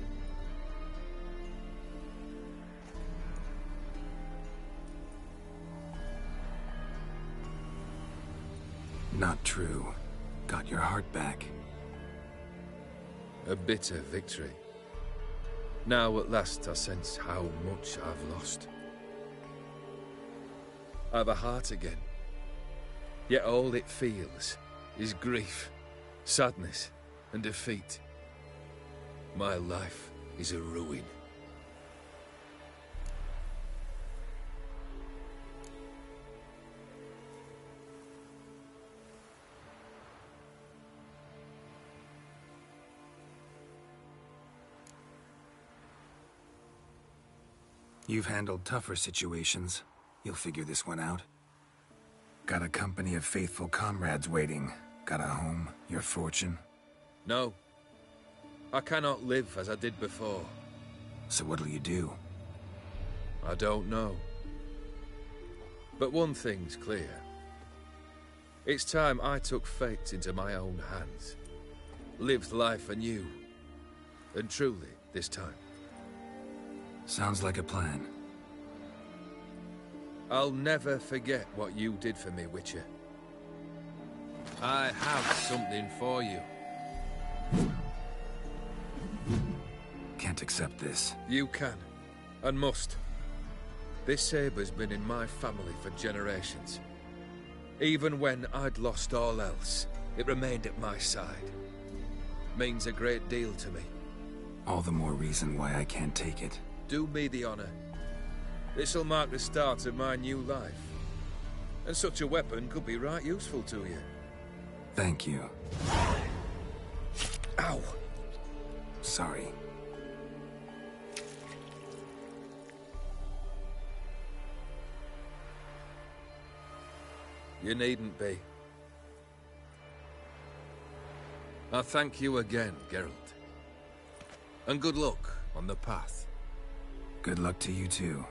[SPEAKER 2] Not true. Got your heart back.
[SPEAKER 5] A bitter victory. Now at last I sense how much I've lost. I've a heart again. Yet all it feels is grief, sadness, and defeat. My life is a ruin.
[SPEAKER 2] You've handled tougher situations. You'll figure this one out. Got a company of faithful comrades waiting. Got a home, your fortune.
[SPEAKER 5] No. I cannot live as I did before.
[SPEAKER 2] So what'll you do?
[SPEAKER 5] I don't know. But one thing's clear. It's time I took fate into my own hands. Lived life anew. And truly, this time.
[SPEAKER 2] Sounds like a plan.
[SPEAKER 5] I'll never forget what you did for me, Witcher. I have something for you.
[SPEAKER 2] Can't accept this.
[SPEAKER 5] You can, and must. This sabre's been in my family for generations. Even when I'd lost all else, it remained at my side. Means a great deal to me.
[SPEAKER 2] All the more reason why I can't take it.
[SPEAKER 5] Do me the honor. This'll mark the start of my new life. And such a weapon could be right useful to you.
[SPEAKER 2] Thank you.
[SPEAKER 5] Ow!
[SPEAKER 2] Sorry.
[SPEAKER 5] You needn't be. I thank you again, Geralt. And good luck on the path.
[SPEAKER 2] Good luck to you too.